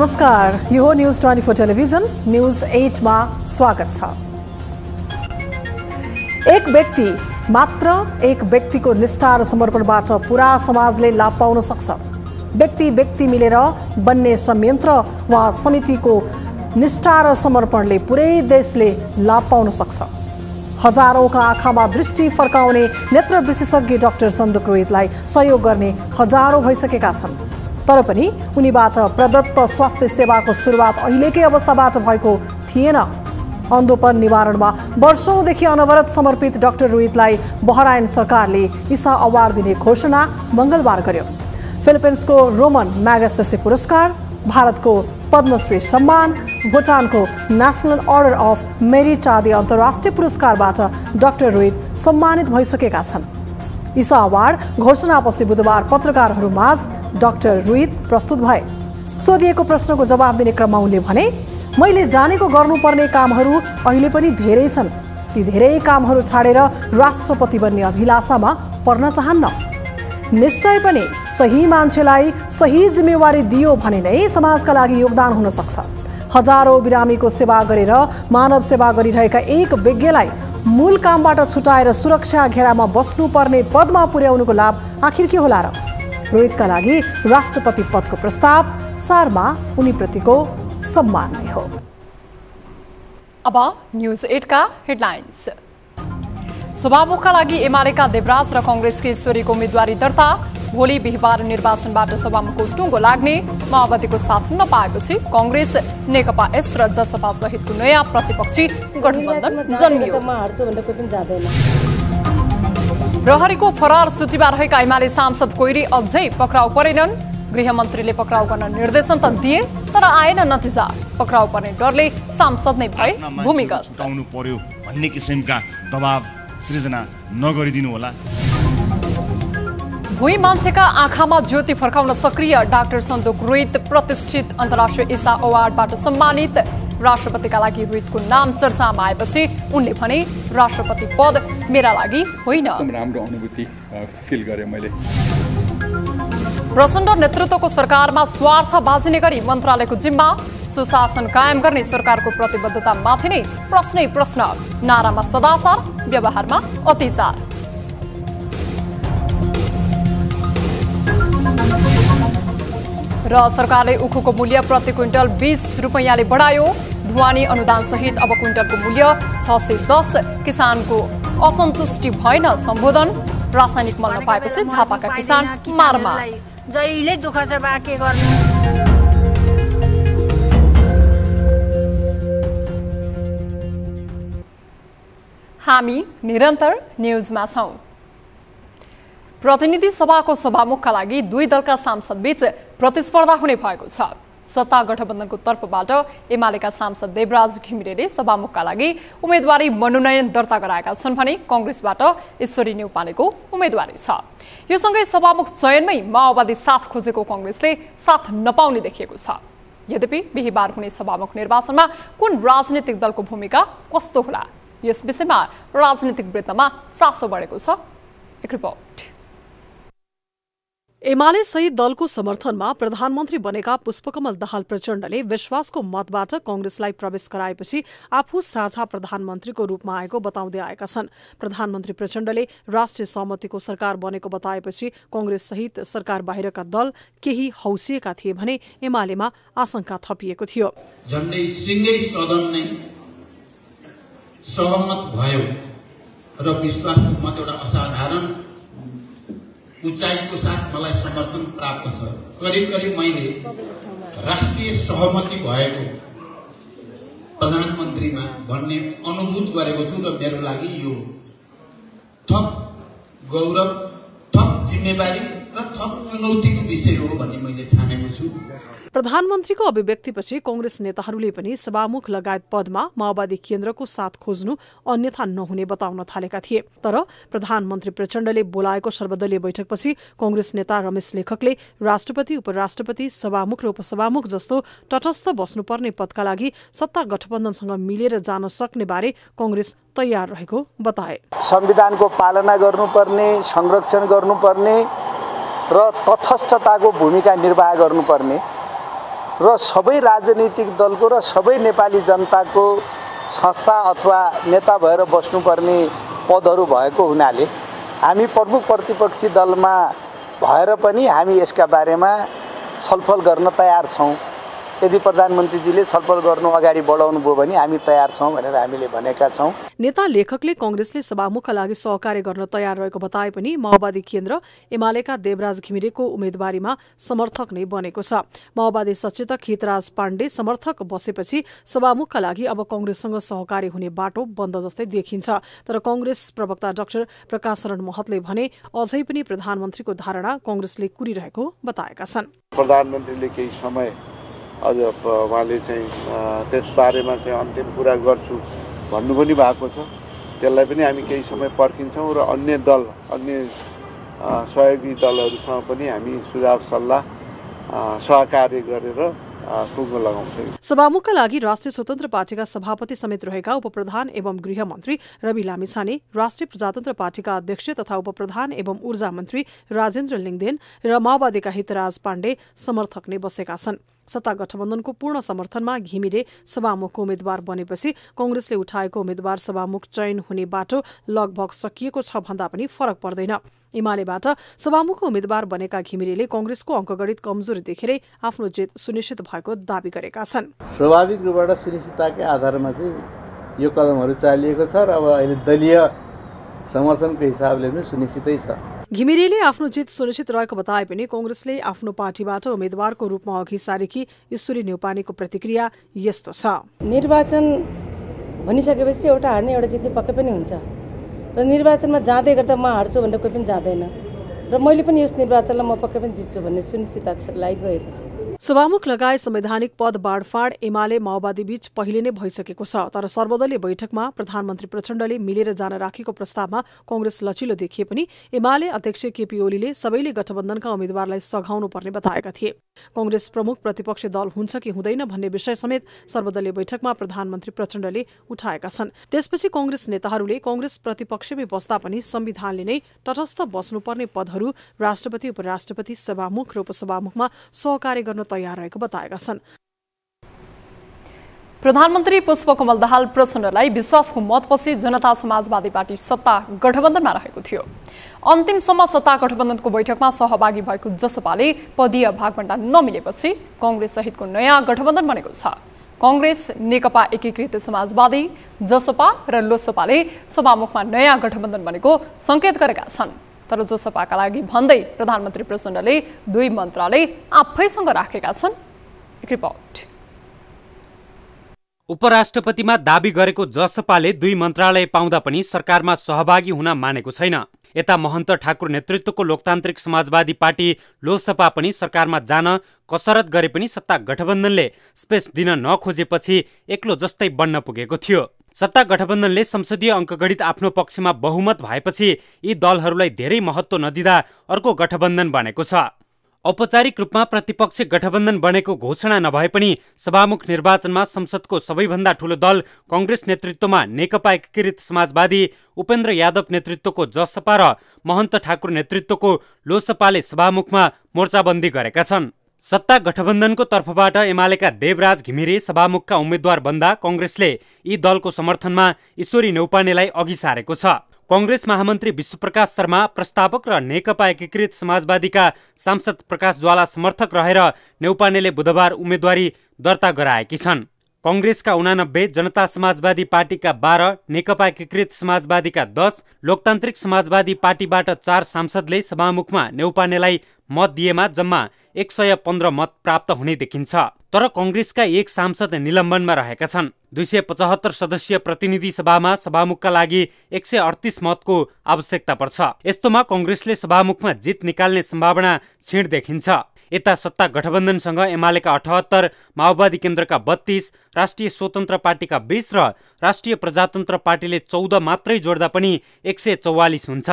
नमस्कार, यो हो न्यूज 24 टेलिभिजन न्यूज 8 मा स्वागत छ। एक व्यक्तिको निष्ठा र समर्पणबाट पूरा समाजले लाभ पाउन सक्छ। व्यक्ति मिलेर बन्ने संयन्त्र वा समितिको निष्ठा र समर्पणले पुरै देशले लाभ पाउन सक्छ। हजारौंका आँखामा दृष्टि फर्काउने नेत्र विशेषज्ञ डाक्टर सन्दुक रोहितलाई सहयोग गर्ने हजारौं भइसकेका छन्। तर पनि उनीबाट प्रदत्त स्वास्थ्य सेवाको सुरुवात अहिलेकै अवस्थाबाट भएको थिएन। अन्धोपन निवारणमा वर्षौंदेखि अनवरत समर्पित डाक्टर रोहितलाई बहराइन सरकारले ईसा अवार्ड दिने घोषणा मंगलबार गर्यो। फिलिपिन्सको रोमन म्यागसेसे पुरस्कार, भारतको पद्मश्री सम्मान, भुटानको नेशनल अर्डर अफ मेरिट आदि अन्तर्राष्ट्रिय पुरस्कारबाट डाक्टर रोहित सम्मानित भइसकेका छन्। ईसा अवार्ड घोषणापछि बुधबार पत्रकारहरूमाझ डाक्टर रोहित प्रस्तुत भए। सोधिएको प्रश्नको जवाब दिने क्रममा उनले भने, मैले जानेको गर्नुपर्ने कामहरू अहिले पनि धेरै छन्। ती धेरै कामहरू छाडेर राष्ट्रपति बन्ने अभिलाषामा पर्न चाहन्न। निश्चय पनि सही मान्छेलाई सही जिम्मेवारी दियो भने नै समाजका लागि योगदान हुन सक्छ। हजारौं बिरामीको सेवा गरेर मानव सेवा गरिरहेका एक विज्ञलाई मूल कामबाट छुटाएर सुरक्षा घेरामा बस्नुपर्ने पदमा पुर्याउनुको लाभ आखिर के होला र? रोहितका लागि राष्ट्रपति पदको प्रस्ताव सारमा उनीप्रतिको सम्मान नै हो। अब न्यूज 8 का हेडलाइन्स। सभामुखका लागि एमालेका देवराज र कांग्रेसकी ईश्वरीको उम्मेदवारी दर्ता। भोलि बिहिबार निर्वाचनबाट सभामुखको टुङ्गो लाग्ने। माओवादीको साथ नपाएपछि कांग्रेस, नेकपा एस र जसपा सहितको नयाँ प्रतिपक्षी गठबन्धन जन्मियो। प्रहरीको फरार सूचीमा रहेका एमाले सांसद कोइरी अझै पक्राउ परेनन्। गृहमन्त्रीले पक्राउ गर्न निर्देशन त दिए, तर आएन नतिजा। पक्राउ पर्ने डरले सांसद नै भए भूमिगत। छुटाउनु पर्यो भन्ने किसिमका दबाव सृजना नगरिदिनु होला। भुइँ मान्छेका आँखामा ज्योति फर्काउन सक्रिय डाक्टर सन्दुक रोहित प्रतिष्ठित अन्तर्राष्ट्रिय ईसा अवार्डबाट सम्मानित। राष्ट्रपतिका लागि रोहितको नाम चर्चामा आएपछि उनले भने, राष्ट्रपति पद मेरा लागि होइन। राम्रो अनुभूति फिल गरे मैले। प्रचण्ड नेतृत्वको सरकारमा स्वार्थ बाजिने गरी मन्त्रालयको जिम्मा। सुशासन कायम गर्ने सरकारको प्रतिबद्धतामाथि नै प्रश्नै प्रश्न। नारामा सदाचार, व्यवहारमा अत्याचार। र सरकारले उखुको मूल्य प्रति क्विन्टल 20 रुपैयाँले बढायो। ढुवानी अनुदान सहित अब क्विन्टलको मूल्य 610। किसानको असन्तुष्टि भएन सम्बोधन। रासायनिक मल नपाएपछि झापाका किसान मारमा। जहिले दुःख छ बा के गर्नु। हामी निरन्तर न्यूजमा छौं। प्रतिनिधि सभाको सभामुखका लागि दुई दलका सांसद बीच प्रतिस्पर्धा हुने भएको छ। सत्ता गठबन्धनको तर्फबाट एमालेका सांसद देवराज घिमिरेले सभामुखका लागि उम्मेदवारी मनोनयन दर्ता गराएका छन् भने कांग्रेसबाट ईश्वरी न्यौपानेको उम्मेदवारी छ। यो सँगै सभामुख चयनमै माओवादी साथ खोजेको कांग्रेसले साथ नपाउने देखिएको छ। यद्यपि बिहिबार हुने सभामुख निर्वाचनमा कुन राजनीतिक दलको भूमिका कस्तो होला, यस विषयमा राजनीतिक वृत्तमा चासो बढेको छ। एक रिपोर्ट। एमाले सहित दलको समर्थनमा प्रधानमन्त्री बनेका पुष्पकमल दाहाल प्रचण्डले विश्वासको मतबाट कांग्रेसलाई प्रवेश गराएपछि आफू साझा प्रधानमन्त्रीको रूपमा आएको बताउँदै आएका छन्। प्रधानमन्त्री प्रचण्डले राष्ट्रिय सहमतिको सरकार बनेको बताएपछि कांग्रेस सहित सरकार बाहिरका दल केही हौसिएका थिए भने एमालेमा आशंका थपिएको थियो। झन्डै सिंगै सदन नै सहमत भयो र विश्वासको मत एउटा असाधारण उचाइको साथ मलाई समर्थन प्राप्त छ। करिब मैले राष्ट्रिय सहमति भएको प्रधानमन्त्रीमा भन्ने अनुभूत गरेको छु र मेरो लागि यो थप गौरव, थप जिम्मेवारी र थप चुनौतीको विषय हो भन्ने मैले ठानेको छु। प्रधानमन्त्रीको अभिव्यक्तिपछि कांग्रेस नेताहरूले पनि सभामुख लगायत पदमा माओवादी केन्द्रको साथ खोज्नु अन्यथा नहुने बताउन थालेका थिए। तर प्रधानमन्त्री प्रचण्डले बोलाएको सर्वदलीय बैठकपछि कांग्रेस नेता रमेश लेखकले राष्ट्रपति, उपराष्ट्रपति, सभामुख र उपसभामुख जस्तो तटस्थ बस्नुपर्ने पदका लागि सत्ता गठबन्धनसँग मिलेर जान सक्ने बारे कांग्रेस तयार रहेको बताए। संविधानको पालना गर्नुपर्ने, संरक्षण गर्नुपर्ने र तटस्थताको भूमिका निर्वाह गर्नुपर्ने र सबै राजनीतिक दलको र सबै नेपाली जनताको संस्था अथवा नेता भएर बस्नुपर्ने पदहरू भएको हुनाले हामी प्रमुख प्रतिपक्षी दलमा भएर पनि हामी यसका बारेमा छलफल गर्न तयार छौँ। यदि प्रधानमन्त्रीजीले छलफल गर्नु अगाडि बढाउनु भयो भने हामी तयार छौँ भनेर हामीले भनेका छौँ। नेता लेखकले कांग्रेसले सभामुखका लागि सहकार्य गर्न तयार रहेको बताए पनि माओवादी केन्द्र एमालेका देवराज घिमिरेको उम्मेदवारीमा समर्थक नै बनेको छ। माओवादी सचेतक हितराज पाण्डे समर्थक बसेपछि सभामुखका लागि अब कांग्रेससँग सहकार्य हुने बाटो बन्द जस्तै देखिन्छ। तर कांग्रेस प्रवक्ता डाक्टर प्रकाश शरण महतले भने अझै पनि प्रधानमन्त्रीको धारणा कांग्रेसले कुरिरहेको बताएका छन्। प्रधानमन्त्रीले केही समय अझ उहाँले चाहिँ त्यसबारेमा चाहिँ अन्तिम कुरा गर्छु भन्नु पनि भएको छ। त्यसलाई पनि हामी केही समय पर्खिन्छौँ र अन्य सहयोगी दलहरूसँग पनि हामी सुझाव सल्लाह सहकार्य गरेर टुङ्गो लगाउँछौँ। सभामुखका लागि राष्ट्रिय स्वतन्त्र पार्टीका सभापति समेत रहेका उपप्रधान एवं गृहमन्त्री रवि लामिछाने, राष्ट्रिय प्रजातन्त्र पार्टीका अध्यक्ष तथा उपप्रधान एवं ऊर्जा मन्त्री राजेन्द्र लिङदेन र माओवादीका हितराज पाण्डे समर्थक नै बसेका छन्। सत्ता गठबन्धनको पूर्ण समर्थनमा घिमिरे सभामुखको उम्मेद्वार बनेपछि कांग्रेसले उठाएको उम्मेद्वार सभामुख चयन हुने बाटो लगभग सकिएको छ भन्दा पनि फरक पर्दैन। एमालेबाट सभामुखको उम्मेद्वार बनेका घिमिरेले कांग्रेसको अङ्कगणित कमजोरी देखेरै आफ्नो जित सुनिश्चित भएको दावी गरेका छन्। स्वाभाविक रूपबाट सुनिश्चितताकै आधारमा चाहिँ यो कदमहरू चालिएको छ र अब अहिले दलीय समर्थनको हिसाबले पनि सुनिश्चितै छ। घिमिरेले आफ्नो जित सुनिश्चित रहेको बताए पनि कांग्रेसले आफ्नो पार्टीबाट उम्मेद्वारको रूपमा अघि सारेकी ईश्वरी न्यौपानेको प्रतिक्रिया यस्तो छ। निर्वाचन भनिसकेपछि एउटा हार्ने एउटा जित्ने पक्कै पनि हुन्छ र निर्वाचनमा जाँदै गर्दा म हार्छु भनेर कोही पनि जाँदैन र मैले पनि यस निर्वाचनलाई म पक्कै पनि जित्छु भन्ने सुनिश्चितताको लागि गएको छु। सभामुख लगायत संवैधानिक पद बाँडफाँड एमाले माओवादी बीच पहिले नै भइसकेको छ। तर सर्वदलीय बैठकमा प्रधानमन्त्री प्रचण्डले मिलेर जान राखेको प्रस्तावमा कांग्रेस लचिलो देखिए पनि एमाले अध्यक्ष केपी ओलीले सबैले गठबन्धनका उम्मेद्वारलाई सघाउनु पर्ने बताएका थिए। कांग्रेस प्रमुख प्रतिपक्षी दल हुन्छ कि हुँदैन भन्ने विषय समेत सर्वदलीय बैठकमा प्रधानमन्त्री प्रचण्डले उठाएका छन्। त्यसपछि कांग्रेस नेताहरूले कांग्रेस प्रतिपक्षमै बस्दा पनि संविधानले नै तटस्थ बस्नुपर्ने पदहरू राष्ट्रपति, उपराष्ट्रपति, सभामुख र उपसभामुखमा सहकार्य गर्न तयार रहेको बताएका छन्। प्रधानमन्त्री पुष्पकमल दाहाल प्रचण्डलाई विश्वासको मतपछि जनता समाजवादी पार्टी सत्ता गठबन्धनमा रहेको थियो। अन्तिमसम्म सत्ता गठबन्धनको बैठकमा सहभागी भएको जसपाले पदीय भागभण्डा नमिलेपछि कांग्रेस सहितको नयाँ गठबन्धन बनेको छ। कांग्रेस, नेकपा एकीकृत समाजवादी, जसपा र लोसपाले सभामुखमा नयाँ गठबन्धन बनेको संकेत गरेका छन्। तर जसपाका लागि भन्दै प्रधानमन्त्री प्रचण्डले 2 मन्त्रालय आफैसँग राखेका छन्। एक रिपोर्ट। उपराष्ट्रपतिमा दाबी गरेको जसपाले 2 मन्त्रालय पाउँदा पनि सरकारमा सहभागी हुन मानेको छैन। यता महन्त ठाकुर नेतृत्वको लोकतान्त्रिक समाजवादी पार्टी लोसपा पनि सरकारमा जान कसरत गरे पनि सत्ता गठबन्धनले स्पेस दिन नखोजेपछि एक्लो जस्तै बन्न पुगेको थियो। सत्ता गठबन्धनले संसदीय अङ्कगणित आफ्नो पक्षमा बहुमत भएपछि यी दलहरूलाई धेरै महत्त्व नदिँदा अर्को गठबन्धन बनेको छ। औपचारिक रूपमा प्रतिपक्ष गठबन्धन बनेको घोषणा नभए पनि सभामुख निर्वाचनमा संसदको सबैभन्दा ठूलो दल कांग्रेस नेतृत्वमा नेकपा एकीकृत समाजवादी, उपेन्द्र यादव नेतृत्वको जसपा र महन्त ठाकुर नेतृत्वको लोसपाले सभामुखमा मोर्चाबन्दी गरेका छन्। सत्ता गठबन्धनको तर्फबाट एमालेका देवराज घिमिरे सभामुखका उम्मेद्वार बन्दा कांग्रेसले यी दलको समर्थनमा ईश्वरी न्यौपानेलाई अघि सारेको छ। कांग्रेस महामन्त्री विश्वप्रकाश शर्मा प्रस्तावक र नेकपा एकीकृत समाजवादीका सांसद प्रकाश ज्वाला समर्थक रहेर न्यौपानेले बुधबार उम्मेदवारी दर्ता गराएकी छन्। कांग्रेसका 89, जनता समाजवादी पार्टीका 12, नेकपा एकीकृत समाजवादीका 10, लोकतान्त्रिक समाजवादी पार्टीबाट 4 सांसदले सभामुखमा न्यौपानेलाई मत दिएमा जम्मा 115 मत प्राप्त हुने देखिन्छ। तर कांग्रेसका 1 सांसद निलम्बनमा रहेका छन्। 275 सदस्यीय प्रतिनिधि सभामा सभामुखका लागि 138 मतको आवश्यकता पर्छ। यस्तोमा कांग्रेसले सभामुखमा जित निकाल्ने सम्भावना क्षीण देखिन्छ। यता सत्ता गठबन्धनसँग एमालेका 78, माओवादी केन्द्रका 32, राष्ट्रिय स्वतन्त्र पार्टीका 20 र राष्ट्रिय प्रजातन्त्र पार्टीले 14 मात्रै जोड्दा पनि 144 हुन्छ।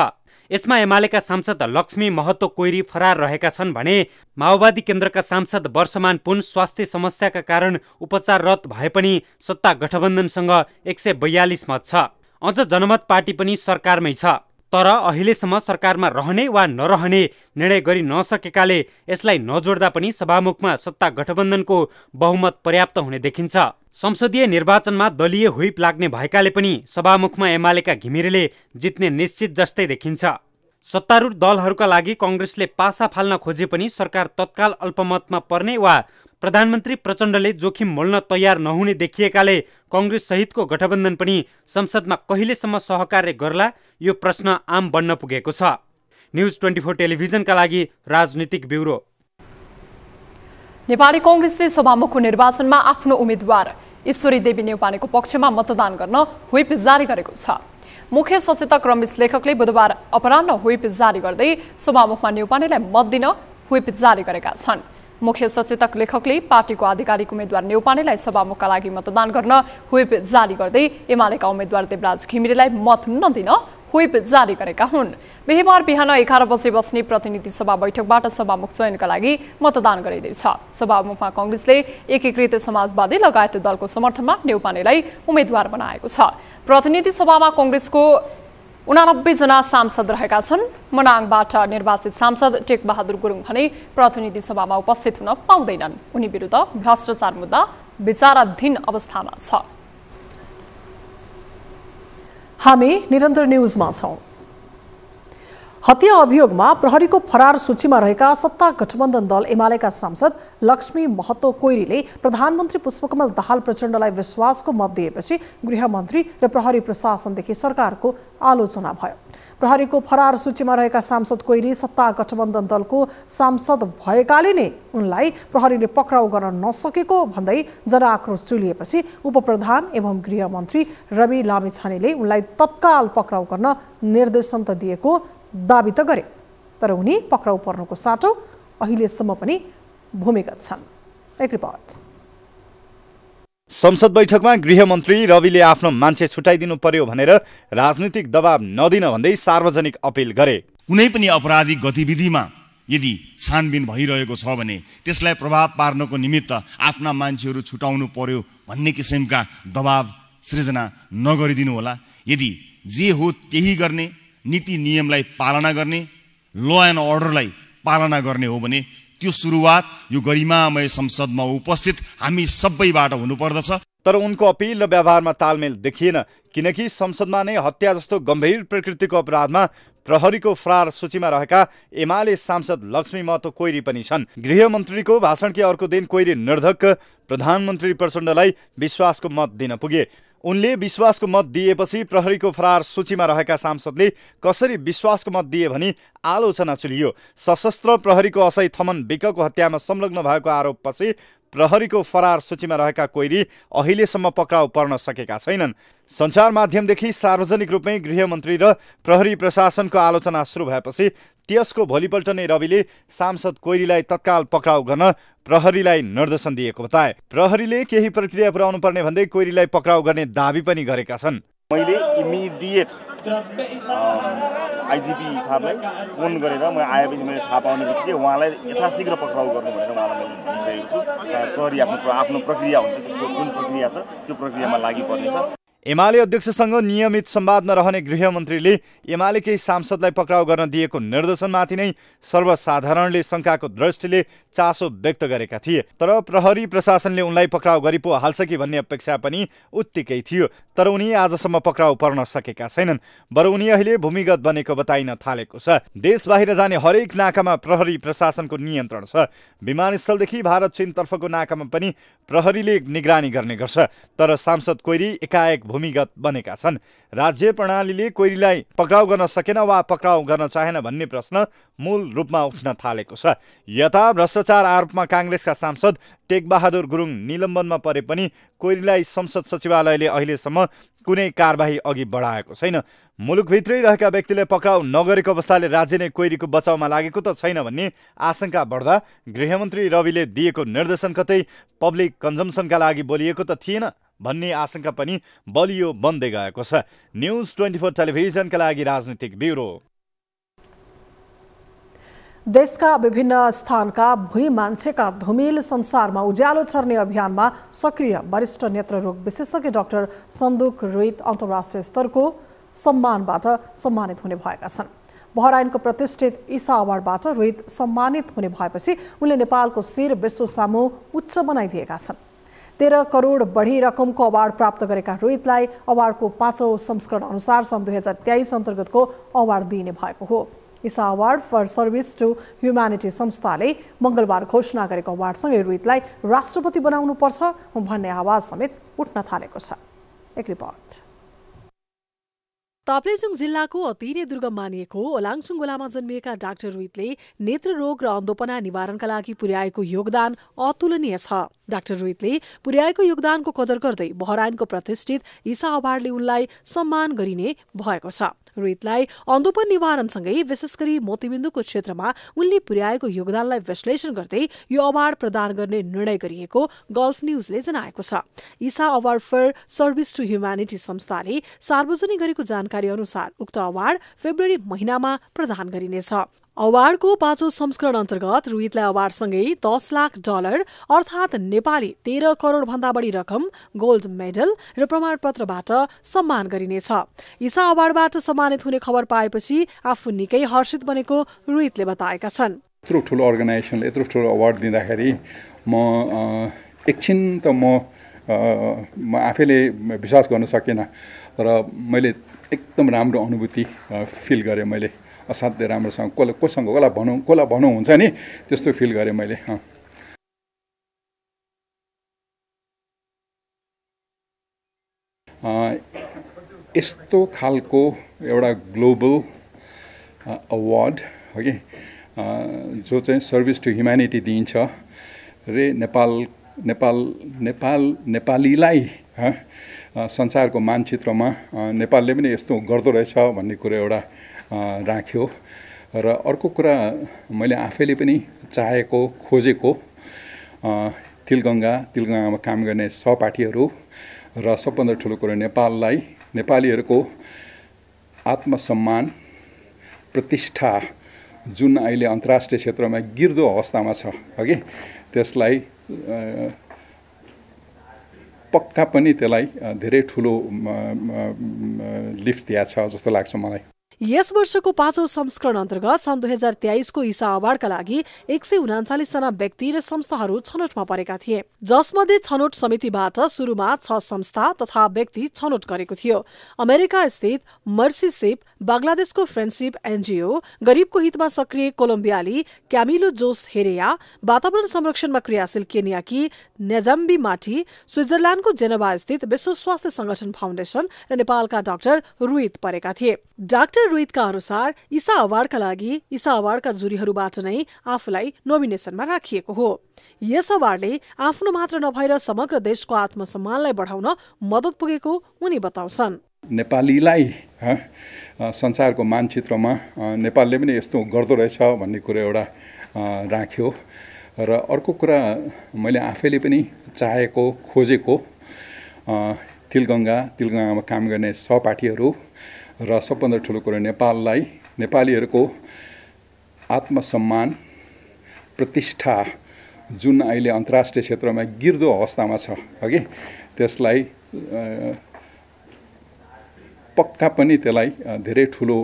यसमा एमालेका सांसद लक्ष्मी महतो कोइरी फरार रहेका छन् भने माओवादी केन्द्रका सांसद वर्षमान पुन स्वास्थ्य समस्याका कारण उपचाररत भए पनि सत्ता गठबन्धनसँग 142 मत छ। अझ जनमत पार्टी पनि सरकारमै छ। तर अहिलेसम्म सरकारमा रहने वा नरहने निर्णय गरि नसकेकाले यसलाई नजोड्दा पनि सभामुखमा सत्ता गठबन्धनको बहुमत पर्याप्त हुने देखिन्छ। संसदीय निर्वाचनमा दलीय हुइप लाग्ने भएकाले पनि सभामुखमा एमालेका घिमिरेले जित्ने निश्चित जस्तै देखिन्छ। सत्तारूढ दलहरूका लागि कांग्रेसले पासा फाल्न खोजे पनि सरकार तत्काल अल्पमतमा पर्ने वा प्रधानमन्त्री प्रचण्डले जोखिम मोल्न तयार नहुने देखिएकाले कांग्रेस सहितको गठबन्धन पनि संसदमा कहिलेसम्म सहकार्य गर्ला यो प्रश्न आम बन्न पुगेको छ। न्यूज 24 टेलिभिजनका लागि राजनीतिक ब्युरो। नेपाली कांग्रेसले सभामुखको निर्वाचनमा आफ्नो उम्मेदवार ईश्वरी देवी नेउपानेको पक्षमा मतदान गर्न व्हिप जारी गरेको छ। मुख्य सचेतक रमेश लेखकले बुधबार अपराह्न व्हिप जारी गर्दै सभामुखमा नेउपानेलाई मत दिन व्हिप जारी गरेका छन्। मुख्य सचेतक लेखकले पार्टीको आधिकारिक उम्मेदवार नेउपानेलाई सभामुखका लागि मतदान गर्न व्हिप जारी गर्दै एमालेका उम्मेदवार देवराज घिमिरेलाई मत नदिन व्हिप जारी गरेका हुन्। बिहीबार बिहान 11 बजे बस्ने प्रतिनिधि सभा बैठकबाट सभामुख चयनका लागि मतदान गरिँदैछ। सभामुखमा कांग्रेसले एकीकृत समाजवादी लगायत दलको समर्थनमा नेउपानेलाई उम्मेदवार बनाएको छ। प्रतिनिधि सभामा कांग्रेसको 89 जना सांसद रहेका छन्। मनाङबाट निर्वाचित सांसद टेकबहादुर गुरुङ भने प्रतिनिधि सभामा उपस्थित हुन पाउँदैनन्। उनी विरुद्ध भ्रष्टाचार मुद्दा विचाराधीन अवस्थामा छ। हामी निरन्तर न्यूजमा छौं। हत्या अभियोगमा प्रहरीको फरार सूचीमा रहेका सत्ता गठबन्धन दल एमालेका सांसद लक्ष्मी महतो कोइरीले प्रधानमन्त्री पुष्पकमल दाहाल प्रचण्डलाई विश्वासको मत दिएपछि गृहमन्त्री र प्रहरी प्रशासनदेखि सरकारको आलोचना भयो। प्रहरीको फरार सूचीमा रहेका सांसद कोइरी सत्ता गठबन्धन दलको सांसद भएकाले नै उनलाई प्रहरीले पक्राउ गर्न नसकेको भन्दै जनआक्रोश चुलिएपछि उपप्रधान एवं गृहमन्त्री रवि लामिछानेले उनलाई तत्काल पक्राउ गर्न निर्देशन त दिएको दाबी त गरे, तर उनी पक्राउ पर्नुको साटो अहिलेसम्म पनि भूमिगत छन्। एक रिपोर्ट। संसद बैठकमा गृहमन्त्री रविले आफ्नो मान्छे छुटाइदिनु पर्यो भनेर राजनीतिक दबाब नदिन भन्दै सार्वजनिक अपील गरे। कुनै पनि अपराधिक गतिविधिमा यदि छानबिन भइरहेको छ भने त्यसलाई प्रभाव पार्नको निमित्त आफ्ना मान्छेहरू छुटाउनु पर्यो भन्ने किसिमका दबाब सृजना नगरिदिनु होला। यदि जे हो त्यही गर्ने, नीति नियमलाई पालना गर्ने, ल एन्ड अर्डरलाई पालना गर्ने हो भने त्यो सुरुवात यो गरिमामय संसदमा उपस्थित हामी सबैबाट हुनुपर्दछ। तर उनको अपील र व्यवहारमा तालमेल देखिएन, किनकि संसदमा नै हत्या जस्तो गम्भीर प्रकृतिको अपराधमा प्रहरीको फरार सूचीमा रहेका एमाले सांसद लक्ष्मी महतो कोइरी पनि छन्। गृहमन्त्रीको भाषणकै अर्को दिन कोइरी निर्धक्क प्रधानमन्त्री प्रचण्डलाई विश्वासको मत दिन पुगे। उनले विश्वासको मत दिएपछि प्रहरीको फरार सूचीमा रहेका सांसदले कसरी विश्वासको मत दिए भनी आलोचना चुलियो। सशस्त्र प्रहरीको असै थमन विकको हत्यामा संलग्न भएको आरोपपछि प्रहरीको फरार सूचीमा रहेका कोइरी अहिलेसम्म पक्राउ पर्न सकेका छैनन्। सञ्चार माध्यमदेखि सार्वजनिक रूपमै गृहमन्त्री र प्रहरी प्रशासनको आलोचना सुरु भएपछि त्यसको भोलिपल्ट नै रविले सांसद कोइरीलाई तत्काल पक्राउ गर्न प्रहरीलाई निर्देशन दिएको बताए। प्रहरीले केही प्रक्रिया पुर्याउनु पर्ने भन्दै कोइरीलाई पक्राउ गर्ने दाबी पनि गरेका छन्। मैले इमिडिएट आइजिपी साहबलाई फोन गरेर म आएपछि मैले थाहा पाउने बित्तिकै उहाँलाई यथाशीघ्र पक्राउ गर्नु भनेर उहाँलाई मैले भनिसकेको छु। प्रहरी आफ्नो प्रक्रिया हुन्छ, त्यसको कुन प्रक्रिया छ त्यो प्रक्रियामा लागि पर्नेछ। एमाले अध्यक्षसँग नियमित संवादमा रहने गृहमन्त्रीले एमालेकै सांसदलाई पक्राउ गर्न दिएको निर्देशनमाथि नै सर्वसाधारणले शङ्काको दृष्टिले चासो व्यक्त गरेका थिए। तर प्रहरी प्रशासनले उनलाई पक्राउ गरी पो हाल्छ कि भन्ने अपेक्षा पनि उत्तिकै थियो। तर उनी आजसम्म पक्राउ पर्न सकेका छैनन्। बरु उनी अहिले भूमिगत बनेको बताइन थालेको छ। देश बाहिर जाने हरेक नाकामा प्रहरी प्रशासनको नियन्त्रण छ। विमानस्थलदेखि भारत चीन तर्फको नाकामा पनि प्रहरीले निगरानी गर्ने गर्छ। तर सांसद कोइरी एकाएक भूमिगत बनेका छन्। राज्य प्रणालीले कोइरीलाई पक्राउ गर्न सकेन वा पक्राउ गर्न चाहेन भन्ने प्रश्न मूल रूपमा उठ्न थालेको छ। यता भ्रष्टाचार आरोपमा कांग्रेसका सांसद टेकबहादुर गुरुङ निलम्बनमा परे पनि कोइरीलाई संसद सचिवालयले अहिलेसम्म कुनै कारबाही अघि बढाएको छैन। मुलुकभित्रै रहेका व्यक्तिले पक्राउ नगरेको अवस्थाले राज्य नै कोइरीको बचाउमा लागेको त छैन भन्ने आशंका बढ्दा गृहमन्त्री रविले दिएको निर्देशन कतै पब्लिक कन्जम्सनका लागि बोलिएको त थिएन भन्ने आशंका पनि बलियो बन्दै गएको छ। न्यूज 24 टेलिभिजनका लागि राजनीतिक ब्युरो। देशका विभिन्न स्थानका भुइँ मान्छेका धुमिल संसारमा उज्यालो छर्ने अभियानमा सक्रिय वरिष्ठ नेत्ररोग विशेषज्ञ डाक्टर सन्दुक रोहित अन्तर्राष्ट्रिय स्तरको सम्मानबाट सम्मानित हुने भएका छन्। बहराइनको प्रतिष्ठित ईसा अवार्डबाट रोहित सम्मानित हुने भएपछि उनले नेपालको शिर विश्व सामु उच्च बनाइदिएका छन्। 13 करोड बढी रकमको अवार्ड प्राप्त गरेका रोहितलाई अवार्डको 5औं संस्करण अनुसार सन् 2023 अन्तर्गतको अवार्ड दिइने भएको हो। Isa award for service to humanity संस्थाले मङ्गलबार घोषणा गरेको अवार्डसँगै रोहितलाई राष्ट्रपति बनाउनुपर्छ भन्ने आवाज समेत उठ्न थालेको छ। एक रिपोर्ट। ताप्लेजुङ जिल्लाको अति नै दुर्गम मानिएको ओलाङचुङ गोलामा जन्मिएका डाक्टर रोहितले नेत्र रोग र अन्धोपना निवारणका लागि पुर्याएको योगदान अतुलनीय छ। डाक्टर रोहितले पुर्याएको योगदानको कदर गर्दै बहराइनको प्रतिष्ठित ईसा अवार्डले उनलाई सम्मान गरिने भएको छ। रोहितलाई अन्धोपन निवारणसँगै विशेष गरी मोतीबिन्दुको क्षेत्रमा उनले पुर्याएको योगदानलाई विश्लेषण गर्दै यो अवार्ड प्रदान गर्ने निर्णय गरिएको गल्फ न्यूजले जनाएको छ। Isa award for service to humanity संस्थाले सार्वजनिक गरेको जानकारी अनुसार उक्त अवार्ड फेब्रुअरी महिनामा प्रदान गरिनेछ। अवार्डको 5औं संस्करण अन्तर्गत रोहितलाई अवार्डसँगै $10 लाख अर्थात् नेपाली 13 करोड भन्दा बढी रकम, गोल्ड मेडल र प्रमाणपत्रबाट सम्मान गरिनेछ। ईसा अवार्डबाट सम्मानित हुने खबर पाएपछि आफू निकै हर्षित बनेको रोहितले बताएका छन्। यत्रो ठुलो अर्गनाइजेसनले यत्रो ठुलो अवार्ड दिँदाखेरि म एकछिन त म आफैले विश्वास गर्न सकिनँ, तर मैले एकदम राम्रो अनुभूति फिल गरेँ। मैले असाध्यै राम्रोसँग कसलाई भनौँ हुन्छ नि, त्यस्तो फिल गरेँ मैले। यस्तो खालको एउटा ग्लोबल अवार्ड हो कि जो चाहिँ सर्भिस टु ह्युम्यानिटी दिइन्छ रे नेपालीलाई संसारको मानचित्रमा नेपालले पनि यस्तो गर्दो रहेछ भन्ने कुरो एउटा राख्यो। र अर्को कुरा मैले आफैले पनि चाहेको खोजेको तिलगङ्गामा काम गर्ने सहपाठीहरू र सबभन्दा ठुलो कुरो नेपालीहरूको आत्मसम्मान प्रतिष्ठा जुन अहिले अन्तर्राष्ट्रिय क्षेत्रमा गिर्दो अवस्थामा छ अघि, त्यसलाई पक्का पनि त्यसलाई धेरै ठुलो लिफ्ट दिएको छ जस्तो लाग्छ मलाई। यस वर्षको 5औं संस्करण अन्तर्गत सन् 2023 को ईसा अवार्डका लागि 139 जना व्यक्ति र संस्थाहरू छनौटमा परेका थिए, जसमध्ये छनौट समितिबाट सुरुमा 6 संस्था तथा व्यक्ति छनौट गरेको थियो। अमेरिका स्थित मर्सी सिप, बंगलादेशको फ्रेन्डशिप एनजीओ, गरिबको हितमा सक्रिय कोलम्बियाली क्यामिलो जोस हेरेया, वातावरण संरक्षणमा क्रियाशील केन्याकी नेजाम्बी माटी, स्विजरल्याण्डको जेनेभा स्थित विश्व स्वास्थ्य संगठन फाउन्डेशन र नेपालका डाक्टर रोहित परेका थिए। डाक्टर रोहितका अनुसार ईसा अवार्डका लागि ईसा अवार्डका जुरीहरूबाट नै आफूलाई नोमिनेसनमा राखिएको हो। यस अवार्डले आफ्नो मात्र नभएर समग्र देशको आत्मसम्मानलाई बढाउन मद्दत पुगेको उनी बताउँछन्। नेपालीलाई संसारको मानचित्रमा नेपालले पनि यस्तो गर्दो रहेछ भन्ने कुरो एउटा राख्यो। र अर्को कुरा मैले आफैले पनि चाहेको खोजेको तिलगङ्गामा काम गर्ने सहपाठीहरू र सबभन्दा ठुलो कुरो नेपालीहरूको आत्मसम्मान प्रतिष्ठा जुन अहिले अन्तर्राष्ट्रिय क्षेत्रमा गिर्दो अवस्थामा छ अघि, त्यसलाई पक्का पनि त्यसलाई धेरै ठुलो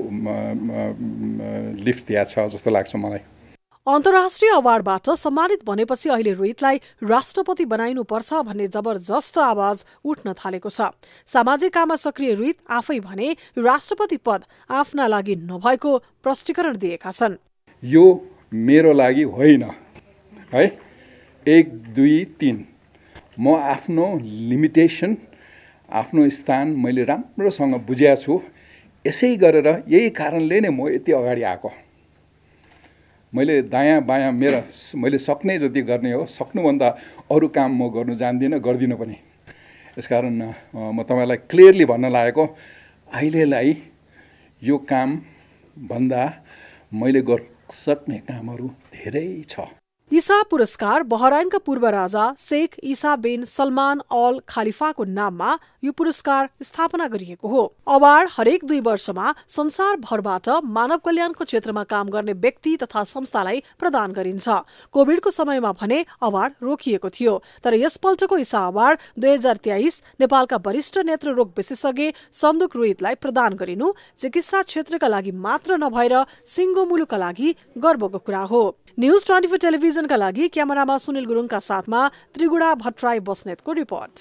लिफ्ट दिएको छ जस्तो लाग्छ मलाई। अन्तर्राष्ट्रिय अवार्डबाट सम्मानित बनेपछि अहिले रोहितलाई राष्ट्रपति बनाइनुपर्छ भन्ने जबरजस्त आवाज उठ्न थालेको छ। सामाजिक काममा सक्रिय रोहित आफै भने राष्ट्रपति पद आफ्ना लागि नभएको प्रष्टीकरण दिएका छन्। यो मेरो लागि होइन है, 1 2 3 म आफ्नो लिमिटेसन, आफ्नो स्थान मैले राम्रोसँग बुझेको छु। यसै गरेर यही कारणले नै म यति अगाडि आएको। मैले दायाँ बायाँ मैले सक्ने जति गर्ने हो, सक्नुभन्दा अरू काम म गर्नु जान्दिनँ, गर्दिनँ पनि। यसकारण म तपाईँलाई क्लियरली भन्न लागेको, अहिलेलाई यो काम भन्दा मैले गर्न सक्ने कामहरू धेरै छ। ईसा पुरस्कार बहराइनका पूर्व राजा शेख ईसा बिन सलमान अल खालिफाको नाममा यो पुरस्कार स्थापना गरिएको हो। अवार्ड हरेक 2 वर्षमा संसारभरबाट मानव कल्याणको क्षेत्रमा काम गर्ने व्यक्ति तथा संस्थालाई प्रदान गरिन्छ। कोभिडको समयमा भने अवार्ड रोकिएको थियो, तर यसपल्टको ईसा अवार्ड 2023 नेपालका वरिष्ठ नेत्ररोग विशेषज्ञ सन्दुक रोहितलाई प्रदान गरिनु चिकित्सा क्षेत्रका लागि मात्र नभएर सिङ्गो मुलुकका लागि गर्वको कुरा हो। न्यूज 24 टेलिभिजनका लागि क्यामेरामा सुनिल गुरुङका साथमा त्रिगुणा भट्टराई बस्नेतको रिपोर्ट।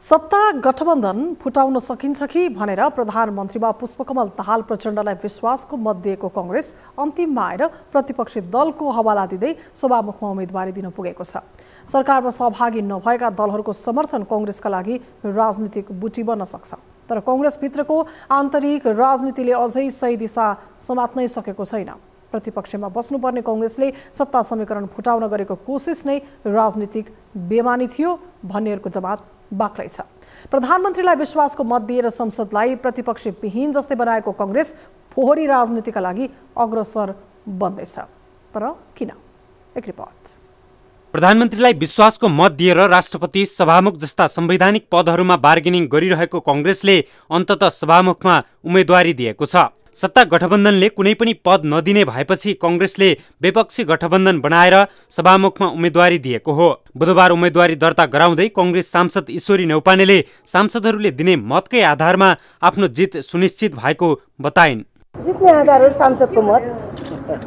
सत्ता गठबन्धन फुटाउन सकिन्छ कि भनेर प्रधानमन्त्रीमा पुष्पकमल दाहाल प्रचण्डलाई विश्वासको मत दिएको कांग्रेस अन्तिममा आएर प्रतिपक्षी दलको हवाला दिँदै सभामुखमा उम्मेदवारी दिन पुगेको छ। सरकारमा सहभागी नभएका दलहरूको समर्थन कांग्रेसका लागि राजनीतिक बुटी बन्न सक्छ, तर कांग्रेसभित्रको आन्तरिक राजनीतिले अझै सही दिशा समात्नै सकेको छैन। प्रतिपक्षमा बस्नुपर्ने कांग्रेसले सत्ता समीकरण फुटाउन गरेको कोसिस नै राजनीतिक बेमानी थियो भन्नेहरूको जवाब बाक्लै छ। प्रधानमन्त्रीलाई विश्वासको मत दिएर संसदलाई प्रतिपक्षी विहीन जस्तै बनाएको कांग्रेस फोहोरी राजनीतिका लागि अग्रसर बन्दैछ। तर किन? एक रिपोर्ट। प्रधानमन्त्रीलाई विश्वासको मत दिएर राष्ट्रपति सभामुख जस्ता संवैधानिक पदहरूमा बार्गेनिङ गरिरहेको कांग्रेसले अन्ततः सभामुखमा उम्मेदवारी दिएको छ। सत्ता गठबन्धनले कुनै पनि पद नदिने भएपछि कांग्रेसले विपक्षी गठबन्धन बनाएर सभामुखमा उम्मेदवारी दिएको हो। बुधबार उम्मेदवारी दर्ता गराउँदै कांग्रेस सांसद ईश्वरी न्यौपानेले सांसदहरूले दिने मतकै आधारमा आफ्नो जित सुनिश्चित भएको बताइन्। जित्ने आधारहरू सांसदको मत,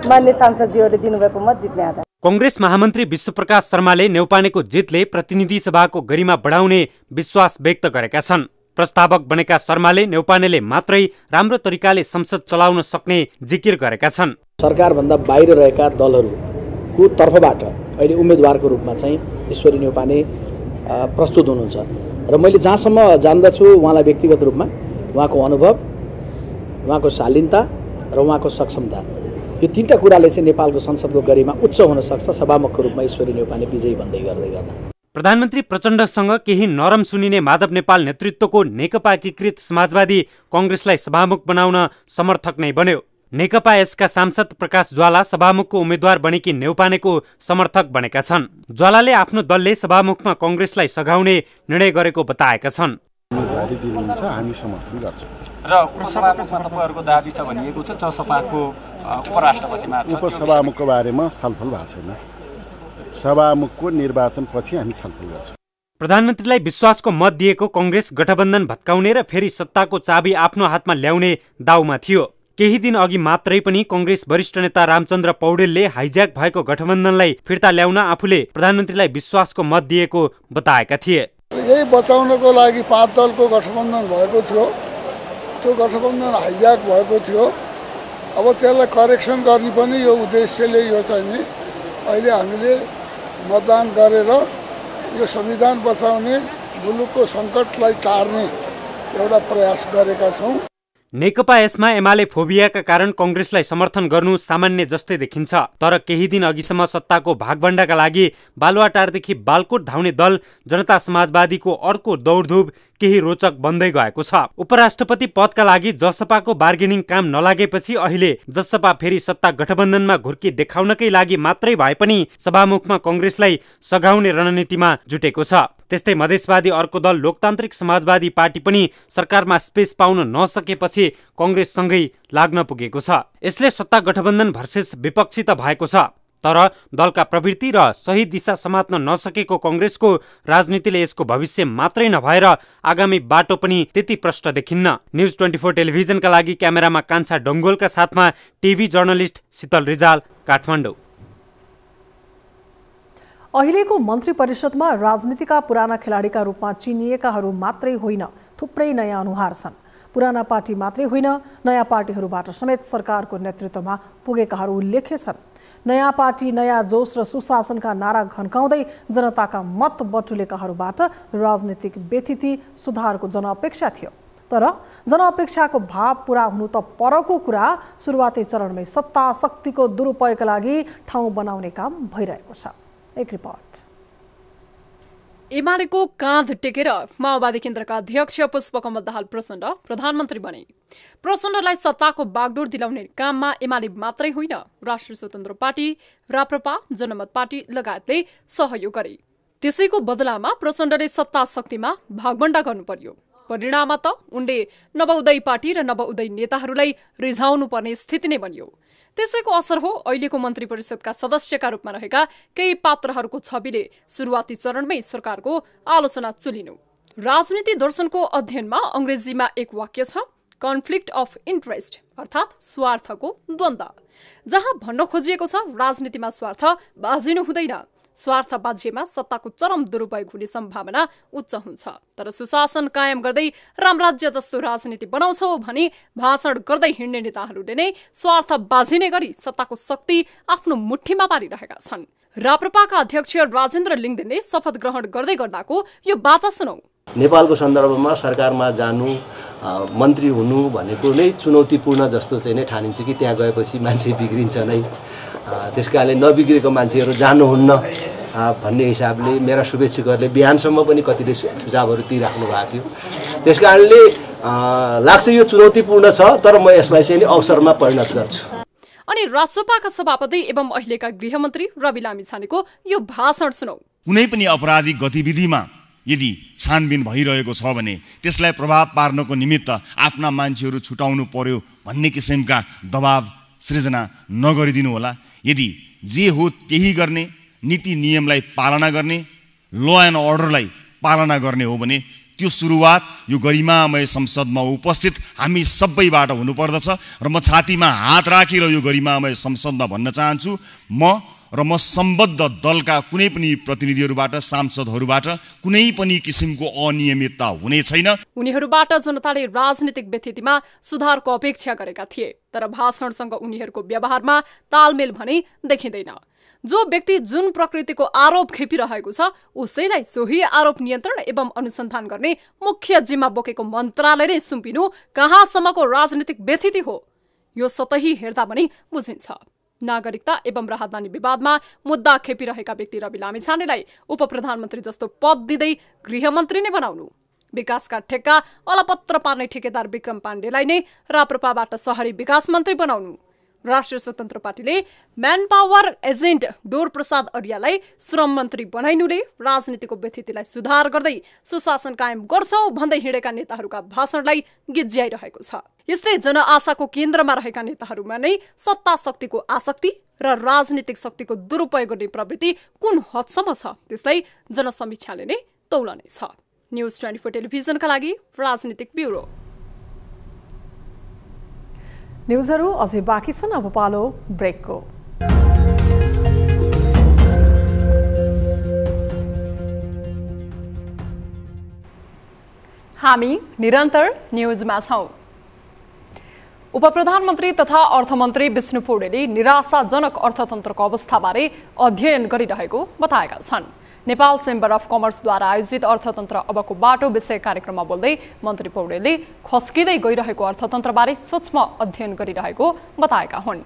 मान्य सांसदजीहरूले दिनुभएको मत जित्ने आधार। कांग्रेस महामन्त्री विश्वप्रकाश शर्माले न्यौपानेको जितले प्रतिनिधि सभाको गरिमा बढाउने विश्वास व्यक्त गरेका छन्। प्रस्तावक बनेका शर्माले न्यौपानेले मात्रै राम्रो तरिकाले संसद चलाउन सक्ने जिकिर गरेका छन्। सरकारभन्दा बाहिर रहेका दलहरूको तर्फबाट अहिले उम्मेदवारको रूपमा चाहिँ ईश्वरी न्यौपाने प्रस्तुत हुनुहुन्छ र मैले जहाँसम्म जान्दछु उहाँलाई व्यक्तिगत रूपमा उहाँको अनुभव, उहाँको शालीनता र उहाँको सक्षमता, यो 3टा कुराले चाहिँ नेपालको संसदको गरिमा उच्च हुन सक्छ सभामुखको रूपमा ईश्वरी न्यौपाने विजयी भन्दै गर्दा। प्रधानमन्त्री प्रचण्डसँग केही नरम सुनिने माधव नेपाल नेतृत्वको नेकपा एकीकृत समाजवादी कांग्रेसलाई सभामुख बनाउन समर्थक नै बन्यो। नेकपा यसका सांसद प्रकाश ज्वाला सभामुखको उम्मेद्वार बनेकी न्यौपानेको समर्थक बनेका छन्। ज्वालाले आफ्नो दलले सभामुखमा कांग्रेसलाई सघाउने निर्णय गरेको बताएका छन्। उम्मेदवारी दिनुहुन्छ, हामी समर्थन गर्छौँ र उपसभामुखमा तपाईँहरूको दाबी छ भनिएको छ, जसपाको उपराष्ट्रपतिमा छ। उपसभामुखको बारेमा छलफल भएको छैन। सभामुखको निर्वाचनपछि हामी छलफल गर्छौँ। प्रधानमन्त्रीलाई विश्वासको मत दिएको कांग्रेस गठबन्धन भत्काउने र फेरि सत्ताको चाबी आफ्नो हातमा ल्याउने दाउमा थियो। केही दिन अघि मात्रै पनि कांग्रेस वरिष्ठ नेता रामचन्द्र पौडेलले हाइज्याक भएको गठबन्धनलाई फिर्ता ल्याउन आफूले प्रधानमन्त्रीलाई विश्वासको मत दिएको बताएका थिए। यही बचाउनको लागि 5 दलको गठबन्धन भएको थियो, त्यो गठबन्धन हाइज्याक भएको थियो। अब त्यसलाई करेक्सन गर्ने पनि यो उद्देश्यले यो चाहिँ नि अहिले हामीले मतदान गरेर यो संविधान बचाउने, मुलुकको सङ्कटलाई टार्ने एउटा प्रयास गरेका छौँ। नेकपा यसमा एमाले फोबियाका कारण कांग्रेसलाई समर्थन गर्नु सामान्य जस्तै देखिन्छ, तर केही दिन अघिसम्म सत्ताको भागभण्डाका लागि बालुवाटारदेखि बालकोट धाउने दल जनता समाजवादीको अर्को दौडधुप केही रोचक बन्दै गएको छ। उपराष्ट्रपति पदका लागि जसपाको बार्गेनिङ काम नलागेपछि अहिले जसपा फेरि सत्ता गठबन्धनमा घुर्की देखाउनकै लागि मात्रै भए पनि सभामुखमा कांग्रेसलाई सघाउने रणनीतिमा जुटेको छ। त्यस्तै मधेसवादी अर्को दल लोकतान्त्रिक समाजवादी पार्टी पनि सरकारमा स्पेस पाउन नसकेपछि कांग्रेससँगै लाग्न पुगेको छ। यसले सत्ता गठबन्धन भर्सेस विपक्षी त भएको छ, तर दलका प्रवृत्ति र सही दिशा समात्न नसकेको कांग्रेसको राजनीतिले यसको भविष्य मात्रै नभएर आगामी बाटो पनि त्यति प्रष्ट देखिन्न। न्यूज 24 टेलिभिजनका लागि क्यामेरामा कान्छा डङ्गोलका साथमा टिभी जर्नलिस्ट शीतल रिजाल, काठमाडौँ। अहिलेको मन्त्री परिषदमा राजनीतिका पुराना खेलाडीका रूपमा चिनिएकाहरू मात्रै होइन, थुप्रै नयाँ अनुहार छन्। पुराना पार्टी मात्रै होइन, नयाँ पार्टीहरूबाट समेत सरकारको नेतृत्वमा पुगेकाहरू उल्लेख्य छन्। नयाँ पार्टी, नयाँ जोश र सुशासनका नारा घन्काउँदै जनताका मत बटुलेकाहरूबाट राजनीतिक व्यथिति, सुधारको जनअपेक्षा थियो। तर जनअपेक्षाको भाव पूरा हुनु त परको कुरा, सुरुवाती चरणमै सत्ता शक्तिको दुरुपयोगका लागि ठाउँ बनाउने काम भइरहेको छ। एक रिपोर्ट। एमालेको काँध टेकेर माओवादी केन्द्रका अध्यक्ष पुष्पकमल दाहाल प्रचण्ड प्रधानमन्त्री बने। प्रचण्डलाई सत्ताको बागडोर दिलाउने काममा एमाले मात्रै होइन, राष्ट्रिय स्वतन्त्र पार्टी, राप्रपा, जनमत पार्टी लगायतले सहयोग गरे। त्यसैको बदलामा प्रचण्डले सत्ता शक्तिमा भागबण्डा गर्नु पर्यो। परिणाममा त उनले नवोदय पार्टी र नवोदय नेताहरूलाई रिझाउनु पर्ने स्थिति नै बन्यो। त्यसैको असर हो अहिलेको मन्त्री परिषदका सदस्यका रूपमा रहेका केही पात्रहरूको छविले सुरुवाती चरणमै सरकारको आलोचना चुलिनु। राजनीति दर्शनको अध्ययनमा अङ्ग्रेजीमा एक वाक्य छ, कन्फ्लिक्ट अफ इन्ट्रेस्ट, अर्थात् स्वार्थको द्वन्द। जहाँ भन्न खोजिएको छ राजनीतिमा स्वार्थ बाजिनु हुँदैन, स्वार्थ बाजिएमा सत्ताको चरम दुरुपयोग हुने सम्भावना उच्च हुन्छ। तर सुशासन कायम गर्दै रामराज्य जस्तो राजनीति बनाउँछौ भनी भाषण गर्दै हिँड्ने नेताहरूले नै स्वार्थ बाजिने गरी सत्ताको शक्ति आफ्नो मुठ्ठीमा पारिरहेका छन्। राप्रपाका अध्यक्ष राजेन्द्र लिङ्गदेनले शपथ ग्रहण गर्दै गर्दाको यो बाचा सुनौ। नेपालको सन्दर्भमा सरकारमा जानु, मन्त्री हुनु भनेको नै चुनौतीपूर्ण जस्तो चाहिँ नै ठानिन्छ कि त्यहाँ गएपछि मान्छे बिग्रिन्छ नै। त्यसकारणले नबिग्रेको मान्छेहरू जानुहुन्न भन्ने हिसाबले मेरा शुभेच्छुकहरूले बिहानसम्म पनि कतिले सुझावहरू दिइराख्नु भएको थियो। त्यसकारणले लाग्छ यो चुनौतीपूर्ण छ, तर म यसलाई चाहिँ अवसरमा परिणत गर्छु। अनि राष्ट्रपाका सभापति एवं अहिलेका गृहमन्त्री रवि लामिछानेको यो भाषण सुनौ। कुनै पनि अपराधिक गतिविधिमा यदि छानबिन भइरहेको छ भने त्यसलाई प्रभाव पार्नको निमित्त आफ्ना मान्छेहरू छुटाउनु पर्यो भन्ने किसिमका दबाव सृजना नगरिदिनु होला। यदि जे हो त्यही गर्ने, नीति नियमलाई पालना गर्ने, ल एन्ड अर्डरलाई पालना गर्ने हो भने त्यो सुरुवात यो गरिमामय संसदमा उपस्थित हामी सबैबाट हुनुपर्दछ। र म छातीमा हात राखेर यो गरिमामय संसदमा भन्न चाहन्छु, म सम्बद्ध दलका कुनै पनि प्रतिनिधिहरूबाट, सांसदहरूबाट कुनै पनि किसिमको अनियमितता हुने छैन। उनीहरूबाट जनताले राजनीतिक व्यथितिमा सुधारको अपेक्षा गरेका थिए, तर भाषणसँग उनीहरूको व्यवहारमा तालमेल भने देखिँदैन। जो व्यक्ति जुन प्रकृतिको आरोप खेपिरहेको छ उसैलाई सोही आरोप नियन्त्रण एवं अनुसन्धान गर्ने मुख्य जिम्मा बोकेको मन्त्रालय नै सुम्पिनु कहाँसम्मको राजनीतिक व्यथिति हो, यो सतही हेर्दा पनि बुझिन्छ। नागरिकता एवं राहदानी विवादमा मुद्दा खेपिरहेका व्यक्ति रवि लामिछानेलाई उप प्रधानमन्त्री जस्तो पद दिँदै गृहमन्त्री नै बनाउनु, विकासका ठेक्का अलपत्र पार्ने ठेकेदार विक्रम पाण्डेलाई नै राप्रपाबाट शहरी विकास मन्त्री बनाउनु, राष्ट्रिय स्वतन्त्र पार्टीले manpower agent Dor Prasad अर्यालाई श्रम मन्त्री बनाइनुले राजनीतिको व्यथितिलाई सुधार गर्दै सुशासन कायम गर्छौ भन्दै हिँडेका नेताहरूका भाषणलाई गिज्याइरहेको छ। यस्तै जनआशाको केन्द्रमा रहेका नेताहरूमा नै सत्ता शक्तिको आसक्ति र राजनीतिक शक्तिको दुरुपयोग गर्ने प्रवृत्ति कुन हदसम्म छ त्यसलाई जनसमीक्षाले नै तौलने छ। न्युज 24 टेलिभिजनका लागि राजनीतिक ब्युरो। न्युजहरू अझै बाँकी छन्, अब पालो ब्रेकको। हामी निरन्तर न्युजमा छौं। उपप्रधानमन्त्री तथा अर्थमन्त्री विष्णु पौडेलले निराशाजनक अर्थतन्त्रको अवस्थाबारे अध्ययन गरिरहेको बताएका छन्। नेपाल चेम्बर अफ कमर्सद्वारा आयोजित अर्थतन्त्र अबको बाटो विषय कार्यक्रममा बोल्दै मन्त्री पौडेलले खस्किँदै गइरहेको अर्थतन्त्रबारे सूक्ष्म अध्ययन गरिरहेको बताएका हुन्।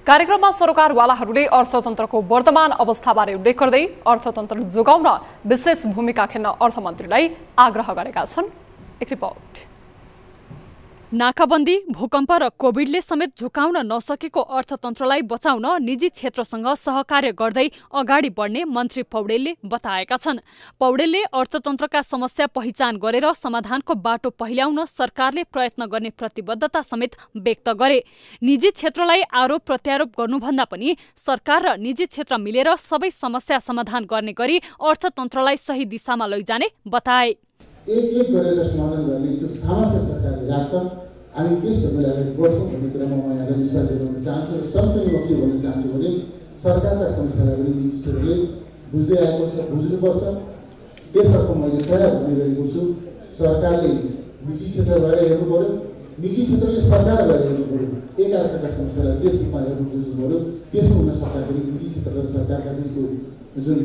कार्यक्रममा सरोकारवालाहरूले अर्थतन्त्रको वर्तमान अवस्थाबारे उल्लेख गर्दै अर्थतन्त्र जोगाउन विशेष भूमिका खेल्न अर्थमन्त्रीलाई आग्रह गरेका छन्। एक रिपोर्ट। नाकाबन्दी, भूकम्प र कोभिडले समेत झुकाउन नसकेको अर्थतन्त्रलाई बचाउन निजी क्षेत्रसँग सहकार्य गर्दै अगाडि बढ्ने मन्त्री पौडेलले बताएका छन्। पौडेलले अर्थतन्त्रका समस्या पहिचान गरेर समाधानको बाटो पहिल्याउन सरकारले प्रयत्न गर्ने प्रतिबद्धता समेत व्यक्त गरे। निजी क्षेत्रलाई आरोप प्रत्यारोप गर्नुभन्दा पनि सरकार र निजी क्षेत्र मिलेर सबै समस्या समाधान गर्ने गरी अर्थतन्त्रलाई सही दिशामा लैजाने बताए। एक गरेर समाधान गर्ने त्यो सामर्थ्य सरकारले राख्छ। हामी देशभरिमा अगाडि बढ्छौँ भन्ने कुरामा म यहाँलाई विश्वास दिलाउन चाहन्छु। र सँगसँगै म के भन्न चाहन्छु भने सरकारका समस्यालाई पनि निजी क्षेत्रले बुझ्दै आएको छ, बुझ्नुपर्छ। त्यसर्थ मैले प्राय भन्ने गरेको छु, सरकारले निजी क्षेत्र गएर हेर्नु पर्यो, निजी क्षेत्रले सरकार गएर हेर्नु पर्यो, एकअर्काका समस्यालाई देश रूपमा हेर्नु बुझ्नु पर्यो। त्यसो हुन सक्दाखेरि निजी क्षेत्र र सरकारका बिचको जुन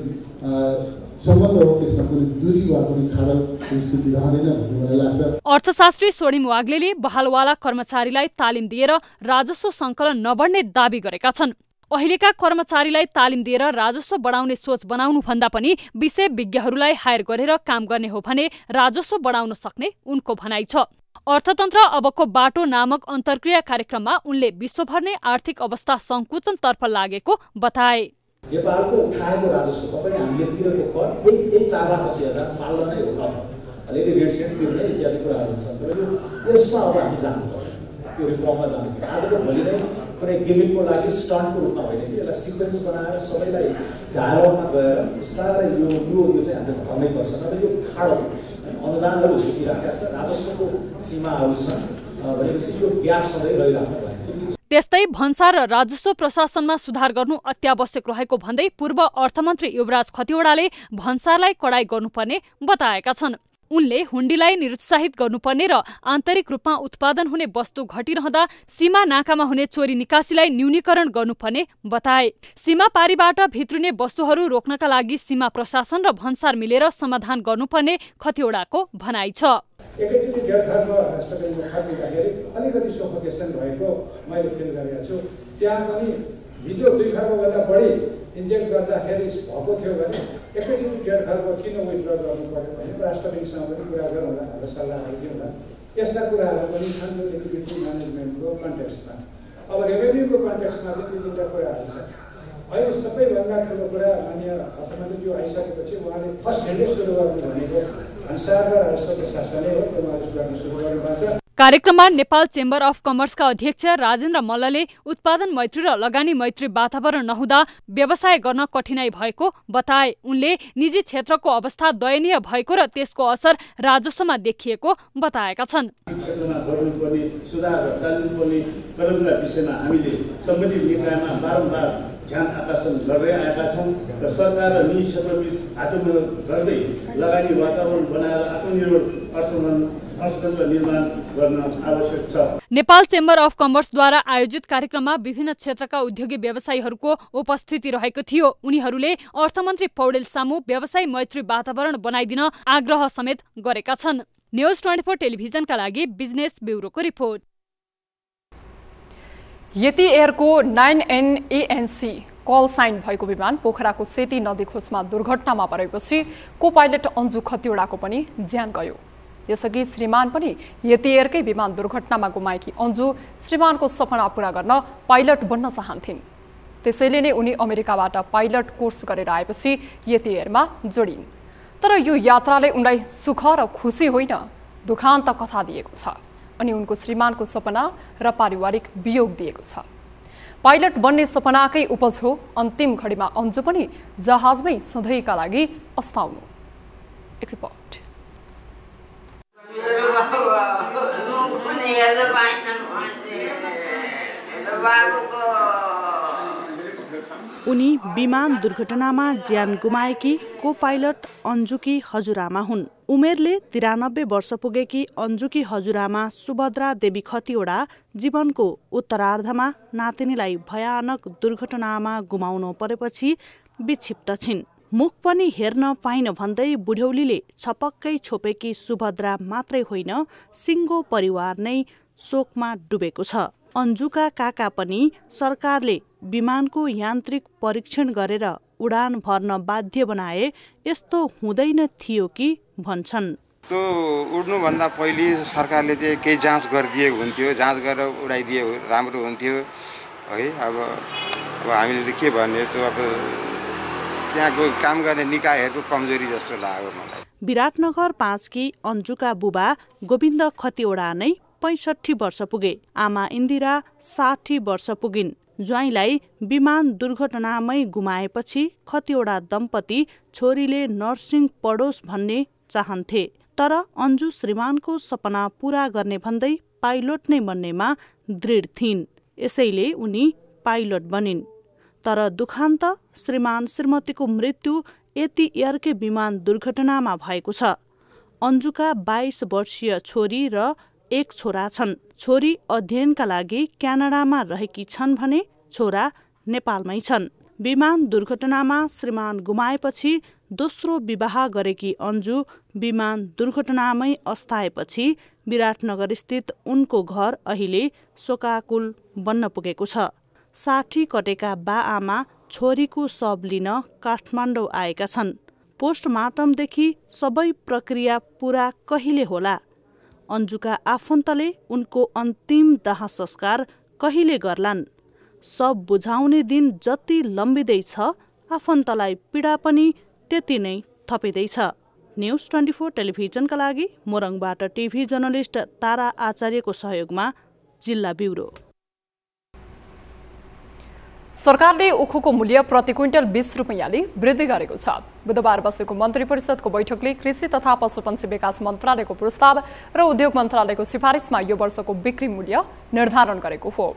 सम्बन्ध हो त्यसमा कुनै दूरी वा कुनै खाडल स्थिति रहँदैन भन्ने मलाई लाग्छ। अर्थशास्त्री स्वर्णिम वाग्लेले बहालवाला कर्मचारीलाई तालिम दिएर राजस्व सङ्कलन नबढ्ने दाबी गरेका छन्। अहिलेका कर्मचारीलाई तालिम दिएर राजस्व बढाउने सोच बनाउनु भन्दा पनि विषय विज्ञहरूलाई हायर गरेर काम गर्ने हो भने राजस्व बढाउन सक्ने उनको भनाइ छ। अर्थतन्त्र अबको बाटो नामक अन्तर्क्रिया कार्यक्रममा उनले विश्वभर नै आर्थिक अवस्था संकुचनतर्फ लागेको बताए। नेपालको उठाएको राजस्व तपाईँ हामीले तिरेको कर यही 4,80,000 पाल्न नै हो। अलिअलि रेट सेट तिर्ने इत्यादि कुराहरू हुन्छ। तर यसमा अब हामी जानु पर्यो, यो रिफर्ममा जानु पर्यो। आजको भोलि नै कुनै गिमिकको लागि स्टन्टको रूपमा होइन कि यसलाई सिक्वेन्स बनाएर सबैलाई डायलगमा गएर बिस्तारै यो चाहिँ हामीले घटाउनै पर्छ। नभए यो खाडो अनुदानहरू सुकिरहेका छ, राजस्वको सीमाहरू छन् भनेपछि यो ग्याप सधैँ रहिरहनु भएन। त्यस्तै भन्सार र राजस्व प्रशासनमा सुधार गर्नु अत्यावश्यक रहेको भन्दै पूर्व अर्थमन्त्री युवराज खतिवडाले भन्सारलाई कडाई गर्नुपर्ने बताएका छन्। उनले हुण्डीलाई निरुत्साहित गर्नुपर्ने र आन्तरिक रूपमा उत्पादन हुने वस्तु घटिरहँदा सीमा नाकामा हुने चोरी निकासीलाई न्यूनीकरण गर्नुपर्ने बताए। सीमा पारीबाट भित्रिने वस्तुहरू रोक्नका लागि सीमा प्रशासन र भन्सार मिलेर समाधान गर्नुपर्ने खतिवडाको भनाइ छ। एकैचोटि 1.5 घरमा राष्ट्रपतिको खर्च अलिकति सोफोकेसन भएको मैले फिल गरेको छु। त्यहाँ पनि हिजो 2 खर्बभन्दा बढी इन्जेक्ट गर्दाखेरि भएको थियो भने एकैचोटि 1.5 खर्ब किन विथड्र गर्नु पर्यो भने राष्ट्रपतिसँग पनि कुरा गरौँला, हाम्रो सल्लाहहरू दिउँला। यस्ता कुराहरू पनि छन् जो लिक्विडिटी म्यानेजमेन्टको कन्टेक्स्टमा। अब रेभेन्यूको कन्टेक्स्टमा चाहिँ 2-3टा कुराहरू छ। अहिले सबैभन्दा ठुलो कुरा माननीय अर्थमन्त्रीज्यू आइसकेपछि उहाँले फर्स्ट हेन्डै सुरु गर्नु भनेको भन्सार र राजस्व प्रशासनले हो, त्यो उहाँले सुरु गर्नुपर्छ। कार्यक्रममा नेपाल चेम्बर अफ कमर्सका अध्यक्ष राजेन्द्र मल्लले उत्पादन मैत्री र लगानी मैत्री वातावरण नहुँदा व्यवसाय गर्न कठिनाई भएको बताए। उनले निजी क्षेत्रको अवस्था दयनीय भएको र त्यसको असर राजस्वमा देखिएको बताएका छन्। क्षेत्रमा गर्नुपर्ने सुधार र चाल्नुपर्ने कदमका विषयमा हामीले सम्बन्धित निकायमा बारम्बार ध्यान आकर्षण गर्दै आएका छौँ र सरकार र निजी क्षेत्रबीच हातोमेलो गर्दै लगानी वातावरण बनाएर आत्मनिर्भर अर्थतन्त्र निर्माण गर्न आवश्यक छ। नेपाल चेम्बर अफ कमर्सद्वारा आयोजित कार्यक्रममा विभिन्न क्षेत्रका उद्योगी व्यवसायीहरूको उपस्थिति रहेको थियो। उनीहरूले अर्थमन्त्री पौडेल सामु व्यवसाय मैत्री वातावरण बनाइदिन आग्रह समेत गरेका छन्। न्यूज 24 टेलिभिजनका लागि बिजनेस ब्युरोको रिपोर्ट। यति एयरको 9NANC कल साइन भएको विमान पोखराको सेती नदी खोजमा दुर्घटनामा परेपछि को पाइलट अन्जु खतिवडाको पनि ज्यान गयो। यसअघि श्रीमान पनि यति एयरकै विमान दुर्घटनामा गुमाएकी अन्जु श्रीमानको सपना पूरा गर्न पाइलट बन्न चाहन्थिन्। त्यसैले नै उनी अमेरिकाबाट पाइलट कोर्स गरेर आएपछि यति एयरमा जोडिन्। तर यो यात्राले उनलाई सुख र खुसी होइन, दुखान्त कथा दिएको छ अनि उनको श्रीमानको सपना र पारिवारिक वियोग दिएको छ। पाइलट बन्ने सपनाकै उपज हो अन्तिम घडीमा अन्जु पनि जहाजमै सधैँका लागि अस्ताउनु। एक रिपोर्ट। उनी विमान दुर्घटनामा ज्यान गुमाएकी को पाइलट अन्जुकी हजुरआमा हुन्। उमेरले 93 वर्ष पुगेकी अन्जुकी हजुरआमा सुभद्रा देवी खतिवडा जीवनको उत्तरार्धमा नातिनीलाई भयानक दुर्घटनामा गुमाउनु परेपछि विक्षिप्त छिन्। मुख पनि हेर्न पाइन भन्दै बुढ्यौलीले छपक्कै छोपेकी सुभद्रा मात्रै होइन, सिङ्गो परिवार नै शोकमा डुबेको छ। अन्जुका काका पनि सरकारले विमानको यान्त्रिक परीक्षण गरेर उडान भर्न बाध्य बनाए यस्तो हुँदैन थियो कि भन्छन्। त्यो उड्नुभन्दा पहिले सरकारले चाहिँ केही जाँच गरिदिएको हुन्थ्यो, जाँच गरेर उडाइदिए राम्रो हुन्थ्यो है। अब हामीले के भन्ने त्यो अब त्यहाँको काम गर्ने निकायहरूको कमजोरी जस्तो लाग्यो मलाई। विराटनगर 5 की अन्जुका बुबा गोविन्द खतिवडा नै 65 वर्ष पुगे। आमा इन्दिरा 60 वर्ष पुगिन्। ज्वाइँलाई विमान दुर्घटनामै गुमाएपछि खतिवडा दम्पति छोरीले नर्सिङ पढोस् भन्ने चाहन्थे। तर अन्जु श्रीमानको सपना पूरा गर्ने भन्दै पाइलट नै बन्नेमा दृढ थिइन्। यसैले उनी पाइलट बनिन्। तर दुखान्त श्रीमान श्रीमतीको मृत्यु यति एयरकै विमान दुर्घटनामा भएको छ। अन्जुका 22 वर्षीय छोरी र एक छोरा छन्। छोरी अध्ययनका लागि क्यानाडामा रहेकी छन् भने छोरा नेपालमै छन्। विमान दुर्घटनामा श्रीमान गुमाएपछि दोस्रो विवाह गरेकी अन्जु विमान दुर्घटनामै अस्ताएपछि विराटनगर स्थित उनको घर अहिले शोकाकुल बन्न पुगेको छ। 60 कटेका बा-आमा छोरीको शव लिन काठमाडौँ आएका छन्। पोस्टमार्टमदेखि सबै प्रक्रिया पूरा कहिले होला? अन्जुका आफन्तले उनको अन्तिम दाह संस्कार कहिले गर्लान्? सब बुझाउने दिन जति लम्बिँदैछ आफन्तलाई पीडा पनि त्यति नै थपिँदैछ। न्युज 24 टेलिभिजनका लागि मोरङबाट टिभी जर्नलिस्ट तारा आचार्यको सहयोगमा जिल्ला ब्युरो। सरकारले उखुको मूल्य प्रति क्विन्टल 20 रुपैयाँले वृद्धि गरेको छ। बुधबार बसेको मन्त्री परिषदको बैठकले कृषि तथा पशुपन्छी विकास मन्त्रालयको प्रस्ताव र उद्योग मन्त्रालयको सिफारिसमा यो वर्षको बिक्री मूल्य निर्धारण गरेको हो।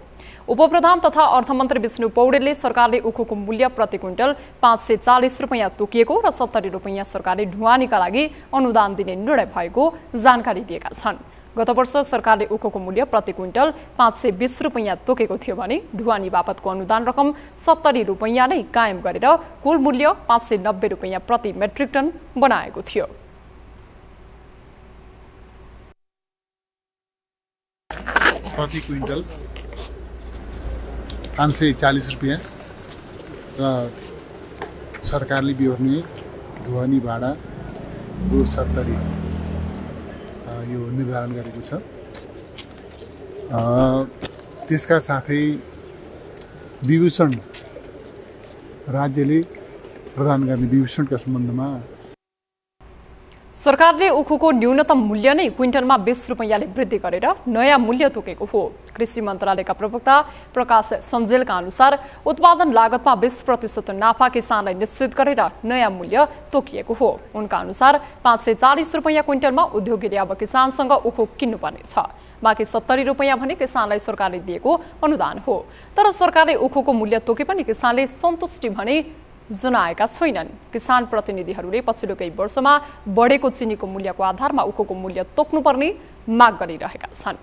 उपप्रधान तथा अर्थमन्त्री विष्णु पौडेलले सरकारले उखुको मूल्य प्रति क्विन्टल 540 रुपैयाँ तोकिएको र 70 रुपैयाँ सरकारले ढुवानीका लागि अनुदान दिने निर्णय भएको जानकारी दिएका छन्। गत वर्ष सरकारले उखुको मूल्य प्रति क्विन्टल 520 रुपैयाँ तोकेको थियो भने ढुवानी बापतको अनुदान रकम 70 रुपैयाँ नै कायम गरेर कुल मूल्य 590 रुपैयाँ प्रति मेट्रिक टन बनाएको थियो। प्रति क्विन्टल 540 रुपैयाँ र सरकारले बिहोर्ने ढुवानी भाडा रु 70 यो निर्धारण गरेको छ। त्यसका साथै विभूषण राज्यले प्रदान गर्ने विभूषणका सम्बन्धमा सरकारले उखुको न्यूनतम मूल्य नै क्विन्टलमा 20 रुपैयाँले वृद्धि गरेर नयाँ मूल्य तोकेको हो। कृषि मन्त्रालयका प्रवक्ता प्रकाश सञ्जेलका अनुसार उत्पादन लागतमा 20% नाफा किसानलाई निश्चित गरेर नयाँ मूल्य तोकिएको हो। उनका अनुसार 540 रुपैयाँ क्विन्टलमा उद्योगीले अब किसानसँग उखु किन्नुपर्नेछ। बाँकी 70 रुपैयाँ भने किसानलाई सरकारले दिएको अनुदान हो। तर सरकारले उखुको मूल्य तोके पनि किसानले सन्तुष्टि भने जनाएका छैनन्। किसान प्रतिनिधिहरूले पछिल्लो केही वर्षमा बढेको चिनीको मूल्यको आधारमा उखुको मूल्य तोक्नुपर्ने माग गरिरहेका छन्।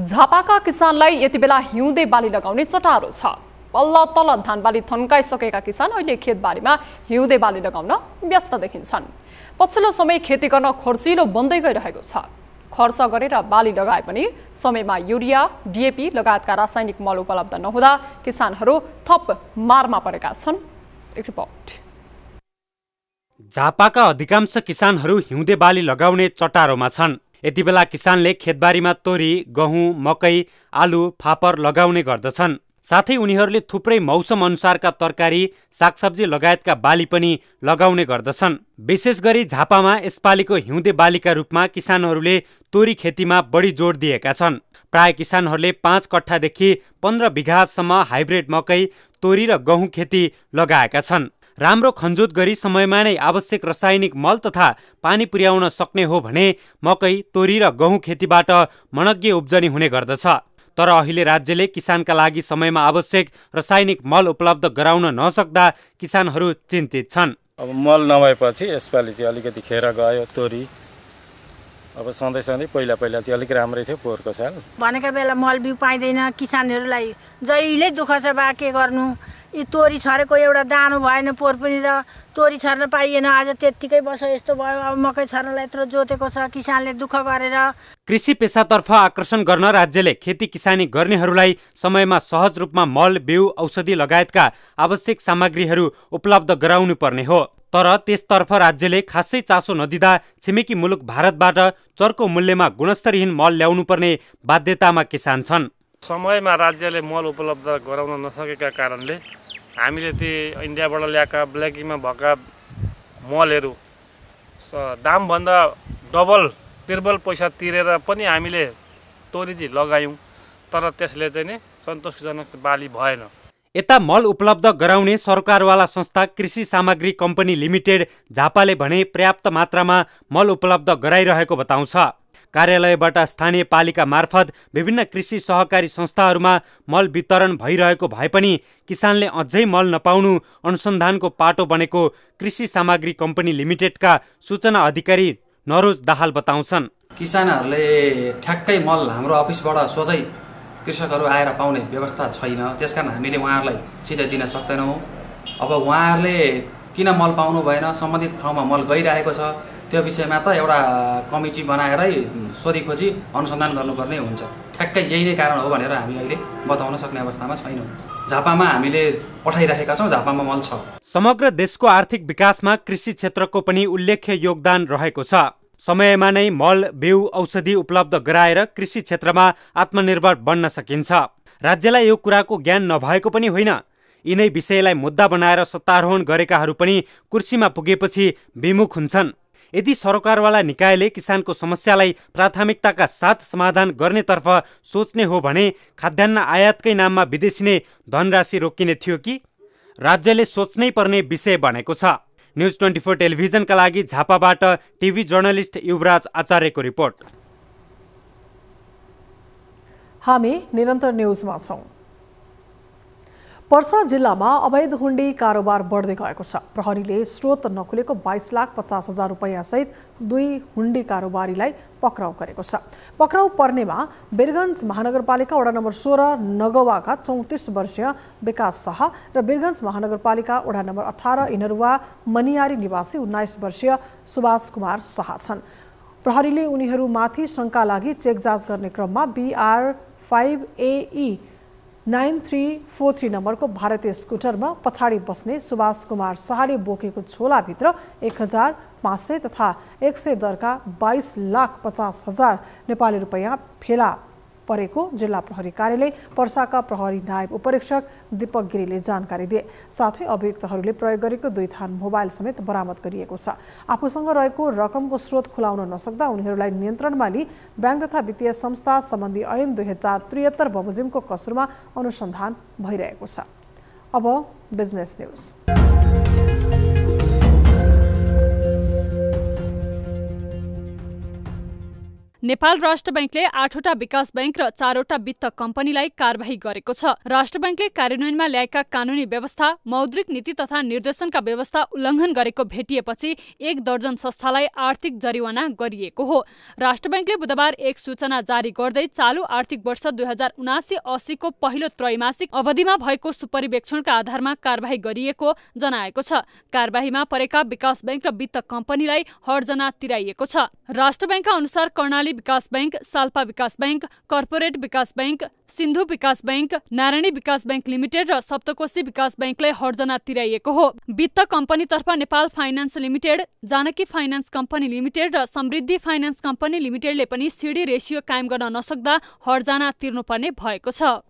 झापाका किसानलाई यति बेला हिउँदे बाली लगाउने चटारो छ। पल्ल तल धान बाली थन्काइसकेका किसान अहिले खेतबारीमा हिउँदे बाली लगाउन व्यस्त देखिन्छन्। पछिल्लो समय खेती गर्न खर्चिलो बन्दै गइरहेको छ। खर्च गरेर बाली लगाए पनि समयमा युरिया, डिएपी लगायतका रासायनिक मल उपलब्ध नहुँदा किसानहरू थप मारमा परेका छन्। एक रिपोर्ट। झापाका अधिकांश किसानहरू हिउँदे बाली लगाउने चटारोमा छन्। यति बेला किसानले खेतबारीमा तोरी, गहुँ, मकै, आलु, फापर लगाउने गर्दछन्। साथै उनीहरूले थुप्रै मौसम अनुसारका तरकारी, सागसब्जी लगायतका बाली पनि लगाउने गर्दछन्। विशेष गरी झापामा यसपालिको हिउँदे बालीका रूपमा किसानहरूले तोरी खेतीमा बढी जोड दिएका छन्। प्राय किसानहरूले 5 कट्ठादेखि 15 बिघासम्म हाइब्रिड मकै, तोरी र गहुँ खेती लगाएका छन्। राम्रो खनजोत गरी समयमा नै आवश्यक रासायनिक मल तथा पानी पुर्याउन सक्ने हो भने मकै, तोरी र गहुँ खेतीबाट मनग्गे उब्जनी हुने गर्दछ। तर अहिले राज्यले किसानका लागि समयमा आवश्यक रासायनिक मल उपलब्ध गराउन नसक्दा किसानहरू चिन्तित छन्। अब मल नभएपछि यसपालि चाहिँ अलिकति खेर गयो तोरी। अब सधैँ पहिला चाहिँ अलिक राम्रै थियो पोहोरको साल। भनेका बेला मल बिउ पाइँदैन, किसानहरूलाई जहिले दुःख छ बा के गर्नु। यी तोरी छरेको एउटा दानो भएन, पोहोर पनि र तोरी छर्न पाइएन, आज त्यत्तिकै बस्यो यस्तो भयो। अब मकै छर्नलाई यत्रो जोतेको छ, किसानले दुःख गरेर। कृषि पेसातर्फ आकर्षण गर्न राज्यले खेती किसानी गर्नेहरूलाई समयमा सहज रूपमा मल, बिउ, औषधि लगायतका आवश्यक सामग्रीहरू उपलब्ध गराउनु पर्ने हो। तर त्यसतर्फ राज्यले खासै चासो नदिँदा छिमेकी मुलुक भारतबाट चर्को मूल्यमा गुणस्तरहीन मल ल्याउनु पर्ने बाध्यतामा किसान छन्। समयमा राज्यले मल उपलब्ध गराउन नसकेका कारणले हामीले ती इन्डियाबाट ल्याएका ब्ल्याकीमा भएका मलहरू दामभन्दा डबल त्रिबल पैसा तिरेर पनि हामीले तोरी लगायौँ, तर त्यसले चाहिँ नि सन्तोषजनक बाली भएन। यता मल उपलब्ध गराउने सरकारवाला संस्था कृषि सामग्री कम्पनी लिमिटेड झापाले भने पर्याप्त मात्रामा मल उपलब्ध गराइरहेको बताउँछ। कार्यालयबाट स्थानीय पालिका मार्फत विभिन्न कृषि सहकारी संस्थाहरूमा मल वितरण भइरहेको भए पनि किसानले अझै मल नपाउनु अनुसन्धानको पाटो बनेको कृषि सामग्री कम्पनी लिमिटेडका सूचना अधिकारी नरोज दाहाल बताउँछन्। किसानहरूले ठ्याक्कै मल हाम्रो अफिसबाट सोझै कृषकहरू आएर पाउने व्यवस्था छैन, त्यसकारण हामीले उहाँहरूलाई सिधै दिन सक्दैनौँ। अब उहाँहरूले किन मल पाउनु भएन, सम्बन्धित ठाउँमा मल गइरहेको छ, त्यो विषयमा त एउटा कमिटी बनाएरै सोधीखोजी अनुसन्धान गर्नुपर्ने हुन्छ। ठ्याक्कै यही नै कारण हो भनेर हामी अहिले बताउन सक्ने अवस्थामा छैनौँ। झापामा हामीले पठाइराखेका छौँ, झापामा मल छ। समग्र देशको आर्थिक विकासमा कृषि क्षेत्रको पनि उल्लेख्य योगदान रहेको छ। समयमा नै मल, बिउ, औषधि उपलब्ध गराएर कृषि क्षेत्रमा आत्मनिर्भर बन्न सकिन्छ। राज्यलाई यो कुराको ज्ञान नभएको पनि होइन। यिनै विषयलाई मुद्दा बनाएर सत्तारोहण गरेकाहरू पनि कुर्सीमा पुगेपछि विमुख हुन्छन्। यदि सरकारवाला निकायले किसानको समस्यालाई प्राथमिकताका साथ समाधान गर्नेतर्फ सोच्ने हो भने खाद्यान्न आयातकै नाममा विदेशी नै धनराशि रोकिने थियो कि? राज्यले सोच्नै पर्ने विषय बनेको छ। न्युज 24 टेलिभिजनका लागि झापाबाट टिभी जर्नलिस्ट युवराज आचार्यको रिपोर्ट। हामी निरन्तर न्युजमा छौं। पर्सा जिल्लामा अवैध हुण्डी कारोबार बढ्दै गएको छ। प्रहरीले स्रोत नखुलेको 22,50,000 रुपैयाँ सहित 2 हुण्डी कारोबारीलाई पक्राउ गरेको छ। पक्राउ पर्नेमा वीरगञ्ज महानगरपालिका वडा नम्बर 16 नगवाका 34 वर्षीय विकास शाह र वीरगञ्ज महानगरपालिका वडा नम्बर 18 इनरुवा मनियारी निवासी 19 वर्षीय सुभाष कुमार शाह छन्। प्रहरीले उनीहरूमाथि शंका लागि चेक जाँच गर्ने क्रममा BR 5AE 9343 नम्बरको भारतीय स्कुटरमा पछाडि बस्ने सुभाष कुमार शाहले बोकेको झोलाभित्र 1,500 तथा 100 दरका 22,50,000 नेपाली रुपैयाँ फेला परेको जिल्ला प्रहरी कार्यालय पर्साका प्रहरी नायब उपरीक्षक दीपक गिरीले जानकारी दिए। साथै अभियुक्तहरूले प्रयोग गरेको 2 थान मोबाइल समेत बरामद गरिएको छ। आफूसँग रहेको रकमको स्रोत खुलाउन नसक्दा उनीहरूलाई नियन्त्रणमा लिई बैंक तथा वित्तीय संस्था सम्बन्धी ऐन 2073 बमोजिमको कसुरमा अनुसन्धान भइरहेको छ। अब बिजनेस न्युज। नेपाल राष्ट्र बैंकले 8वटा विकास बैंक र 4वटा वित्त कम्पनीलाई कारबाही गरेको छ। राष्ट्र बैंकले कार्यान्वयनमा ल्याएका कानूनी व्यवस्था, मौद्रिक नीति तथा निर्देशनका व्यवस्था उल्लङ्घन गरेको भेटिएपछि 1 दर्जन संस्थालाई आर्थिक जरिवाना गरिएको हो। राष्ट्र बैंकले बुधबार एक सूचना जारी गर्दै चालू आर्थिक वर्ष 2079-80 को पहिलो त्रैमासिक अवधिमा भएको सुपरिवेक्षणका आधारमा कारबाही गरिएको जनाएको छ। कारबाहीमा परेका विकास बैंक र वित्त कम्पनीलाई हर्जना तिराइएको छ। राष्ट्र बैंकका अनुसार कर्णाली विकास बैंक, साल्पा विकास बैंक, कर्पोरेट विकास बैंक, सिन्धु विकास बैंक, नारायणी विकास बैंक लिमिटेड र सप्तकोशी विकास बैंकलाई हर्जना तिराइएको हो। वित्त कम्पनीतर्फ Nepal Finance Limited, Janaki Finance Company Limited र समृद्धि फाइनान्स कम्पनी लिमिटेडले पनि सिडी रेसियो कायम गर्न नसक्दा हर्जना तिर्नुपर्ने भएको छ।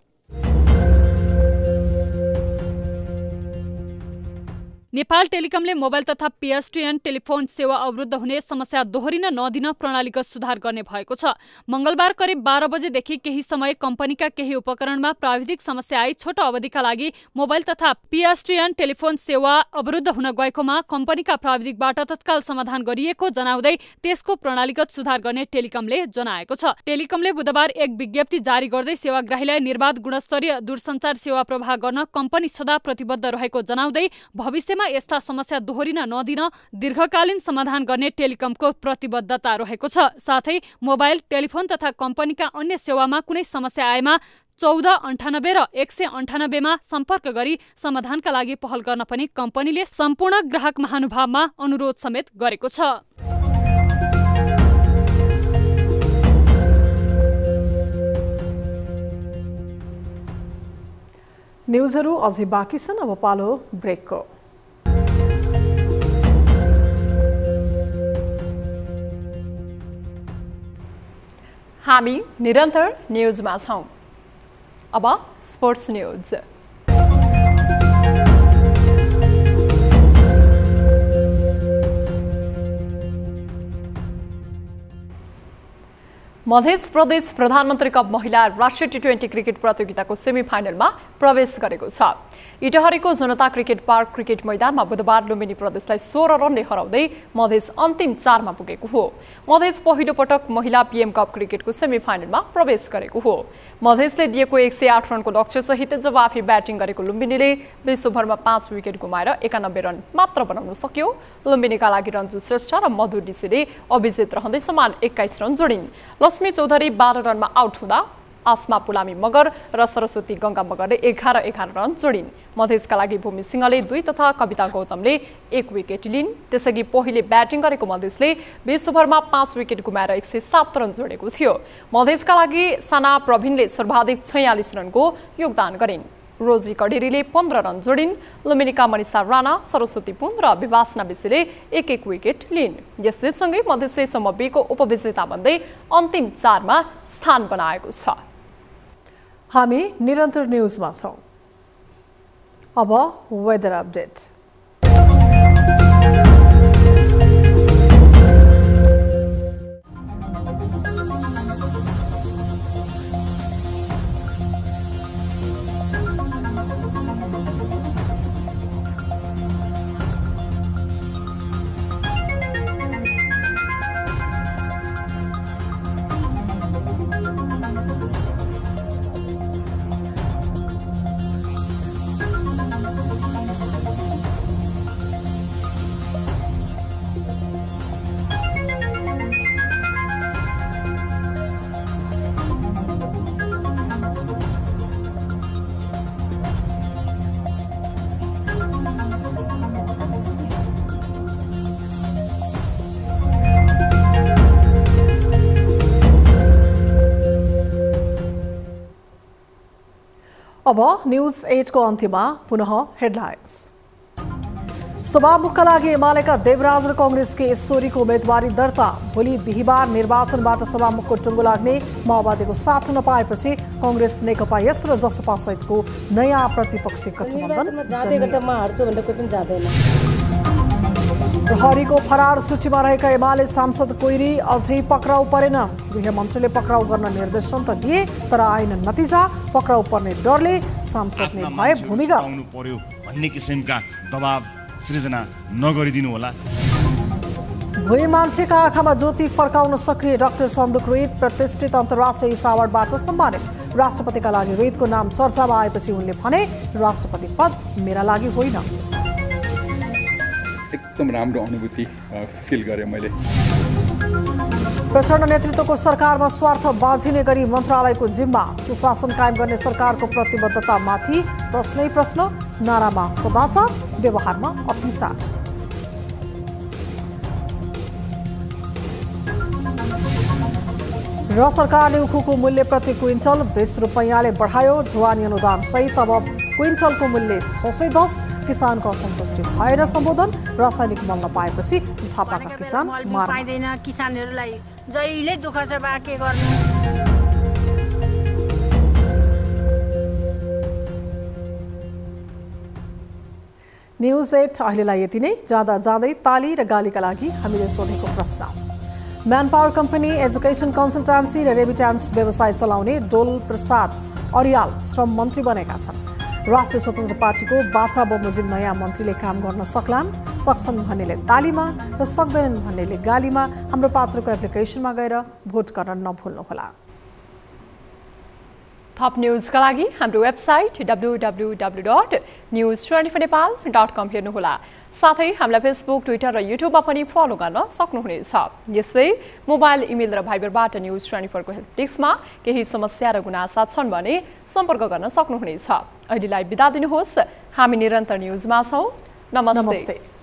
नेपाल टेलिकमले मोबाइल तथा PSTN टेलिफोन सेवा अवरुद्ध हुने समस्या दोहोरिन नदिन प्रणालीगत सुधार गर्ने भएको छ। मंगलबार करिब 12 बजेदेखि केही समय कम्पनीका केही उपकरणमा प्राविधिक समस्या आई छोटो अवधिका लागि मोबाइल तथा PSTN टेलिफोन सेवा अवरुद्ध हुन गएकोमा कम्पनीका प्राविधिकबाट तत्काल समाधान गरिएको जनाउँदै त्यसको प्रणालीगत सुधार गर्ने टेलिकमले जनाएको छ। टेलिकमले बुधबार एक विज्ञप्ति जारी गर्दै सेवाग्राहीलाई निर्बाध गुणस्तरीय दूरसञ्चार सेवा प्रवाह गर्न कम्पनी सदा प्रतिबद्ध रहेको जनाउँदै भविष्यमा यस्ता समस्या दोहोरिन नदिन दीर्घकालीन समाधान गर्ने टेलिकमको प्रतिबद्धता रहेको छ। साथै मोबाइल, टेलिफोन तथा कम्पनीका अन्य सेवामा कुनै समस्या आएमा 1498 र 198 मा सम्पर्क गरी समाधानका लागि पहल गर्न पनि कम्पनीले सम्पूर्ण ग्राहक महानुभावमा अनुरोध समेत गरेको छ। न्युजहरू अझै बाँकी छन्, अब पालो ब्रेकको। हामी निरन्तर न्युजमा छौं। अब स्पोर्ट्स न्युज। मध्य प्रदेश प्रधानमन्त्री कप महिला राष्ट्रिय T20 क्रिकेट प्रतियोगिताको सेमिफाइनलमा प्रवेश गरेको छ। इटहरीको जनता क्रिकेट पार्क क्रिकेट मैदानमा बुधबार लुम्बिनी प्रदेशलाई 16 रनले हराउँदै मधेस अन्तिम 4 मा पुगेको हो। मधेस पहिलो पटक महिला PM कप क्रिकेटको सेमिफाइनलमा प्रवेश गरेको हो। मधेसले दिएको 108 रनको लक्ष्य सहित जवाफी ब्याटिङ गरेको लुम्बिनीले विश्वभरमा 5 विकेट गुमाएर 91 रन मात्र बनाउन सक्यो। लुम्बिनीका लागि रन्जु श्रेष्ठ र मधु डिसीले अभिजित रहँदै समान 21 रन जोडिन्। लक्ष्मी चौधरी 12 रनमा आउट हुँदा आसमा पुलामी मगर र सरस्वती गङ्गा मगरले 11-11 रन जोडिन्। मधेसका लागि भूमि सिंहले 2 तथा कविता गौतमले 1 विकेट लिन्। त्यसअघि पहिले ब्याटिङ गरेको मधेसले 20 ओभरमा 5 विकेट गुमाएर 107 रन जोडेको थियो। मधेसका लागि साना प्रवीणले सर्वाधिक 46 रनको योगदान गरिन्। रोजी कडेरीले 15 रन जोडिन्। लुम्बिनीका मनिषा राणा, सरस्वती पुन र विवासना विशीले 1-1 विकेट लिन्। यस जितसँगै मधेसले समूह बीको उपविजेता बन्दै अन्तिम 4 मा स्थान बनाएको छ। हामी निरन्तर न्युजमा छौं। अब वेदर अपडेट। अब न्यूज 8 को अन्त्यमा पुनः हेडलाइन्स। सभामुखका लागि एमालेका देवराज र कांग्रेसकी ईश्वरीको उम्मेदवारी दर्ता। भोलि बिहिबार निर्वाचनबाट सभामुखको टुङ्गो लाग्ने। माओवादीको साथ नपाएपछि कांग्रेस नेकपा यस र जसपा सहितको नयाँ प्रतिपक्षी गठबन्धन। प्रहरीको फरार सूचीमा रहेका एमाले सांसद कोइरी अझै पक्राउ परेन। गृहमन्त्रीले पक्राउ गर्न निर्देशन त दिए, तर आएन नतिजा। पक्राउ पर्ने डरले सांसदले भए भूमिगत पर्यो भन्ने किसिमका दबाव सृजना नगरिदिनु होला। भोलि मान्छेका आँखामा ज्योति फर्काउन सक्रिय डाक्टर सन्दुक रोहित प्रतिष्ठित अन्तर्राष्ट्रिय इस अवार्डबाट सम्मानित। राष्ट्रपतिका लागि रोहितको नाम चर्चामा आएपछि उनले भने, राष्ट्रपति पद मेरा लागि होइन। एकदम राम्रो अनुभूति फिल गरेँ मैले। प्रचण्ड नेतृत्वको सरकारमा स्वार्थ बाझिने गरी मन्त्रालयको जिम्मा। सुशासन कायम गर्ने सरकारको प्रतिबद्धतामाथि प्रश्नै प्रश्न। नारामा सदाचार, व्यवहारमा अत्याचार। र सरकारले उखुको मूल्य प्रति क्विन्टल 20 रुपैयाँले बढायो। ढुवानी अनुदान सहित अब क्विन्टलको मूल्य 610। किसानको असन्तुष्टि भएन सम्बोधन। रासायनिक मल नपाएपछि झापाका किसान पाइँदैन। किसानहरूलाई जहिले दुःख छ बा के गर्नु। न्युज 8 अहिलेलाई यति नै। जाँदा जाँदै ताली र गालीका लागि हामीले सोधेको प्रश्न। Man power company, education consultancy र रेमिट्यान्स व्यवसाय चलाउने डोल प्रसाद अरियाल श्रम मन्त्री बनेका छन्। राष्ट्रिय स्वतन्त्र पार्टीको बाचा बमोजिम नयाँ मन्त्रीले काम गर्न सक्छन् भन्नेले तालीमा र सक्दैनन् भन्नेले गालीमा। हाम्रो पात्रको एप्लिकेसनमा गएर भोट गर्न नभुल्नुहोला। थप न्युजका लागि हाम्रो वेबसाइट www.news24nepal.com हेर्नुहोला। साथै हामीलाई फेसबुक, ट्विटर र युट्युबमा पनि फलो गर्न सक्नुहुनेछ। यस्तै मोबाइल, इमेल र भाइबरबाट न्युज 24 को हेल्प डेस्कमा केही समस्या र गुनासा छन् भने सम्पर्क गर्न सक्नुहुनेछ। अहिलेलाई बिदा दिनुहोस्। हामी निरन्तर न्युजमा छौं। नमस्ते।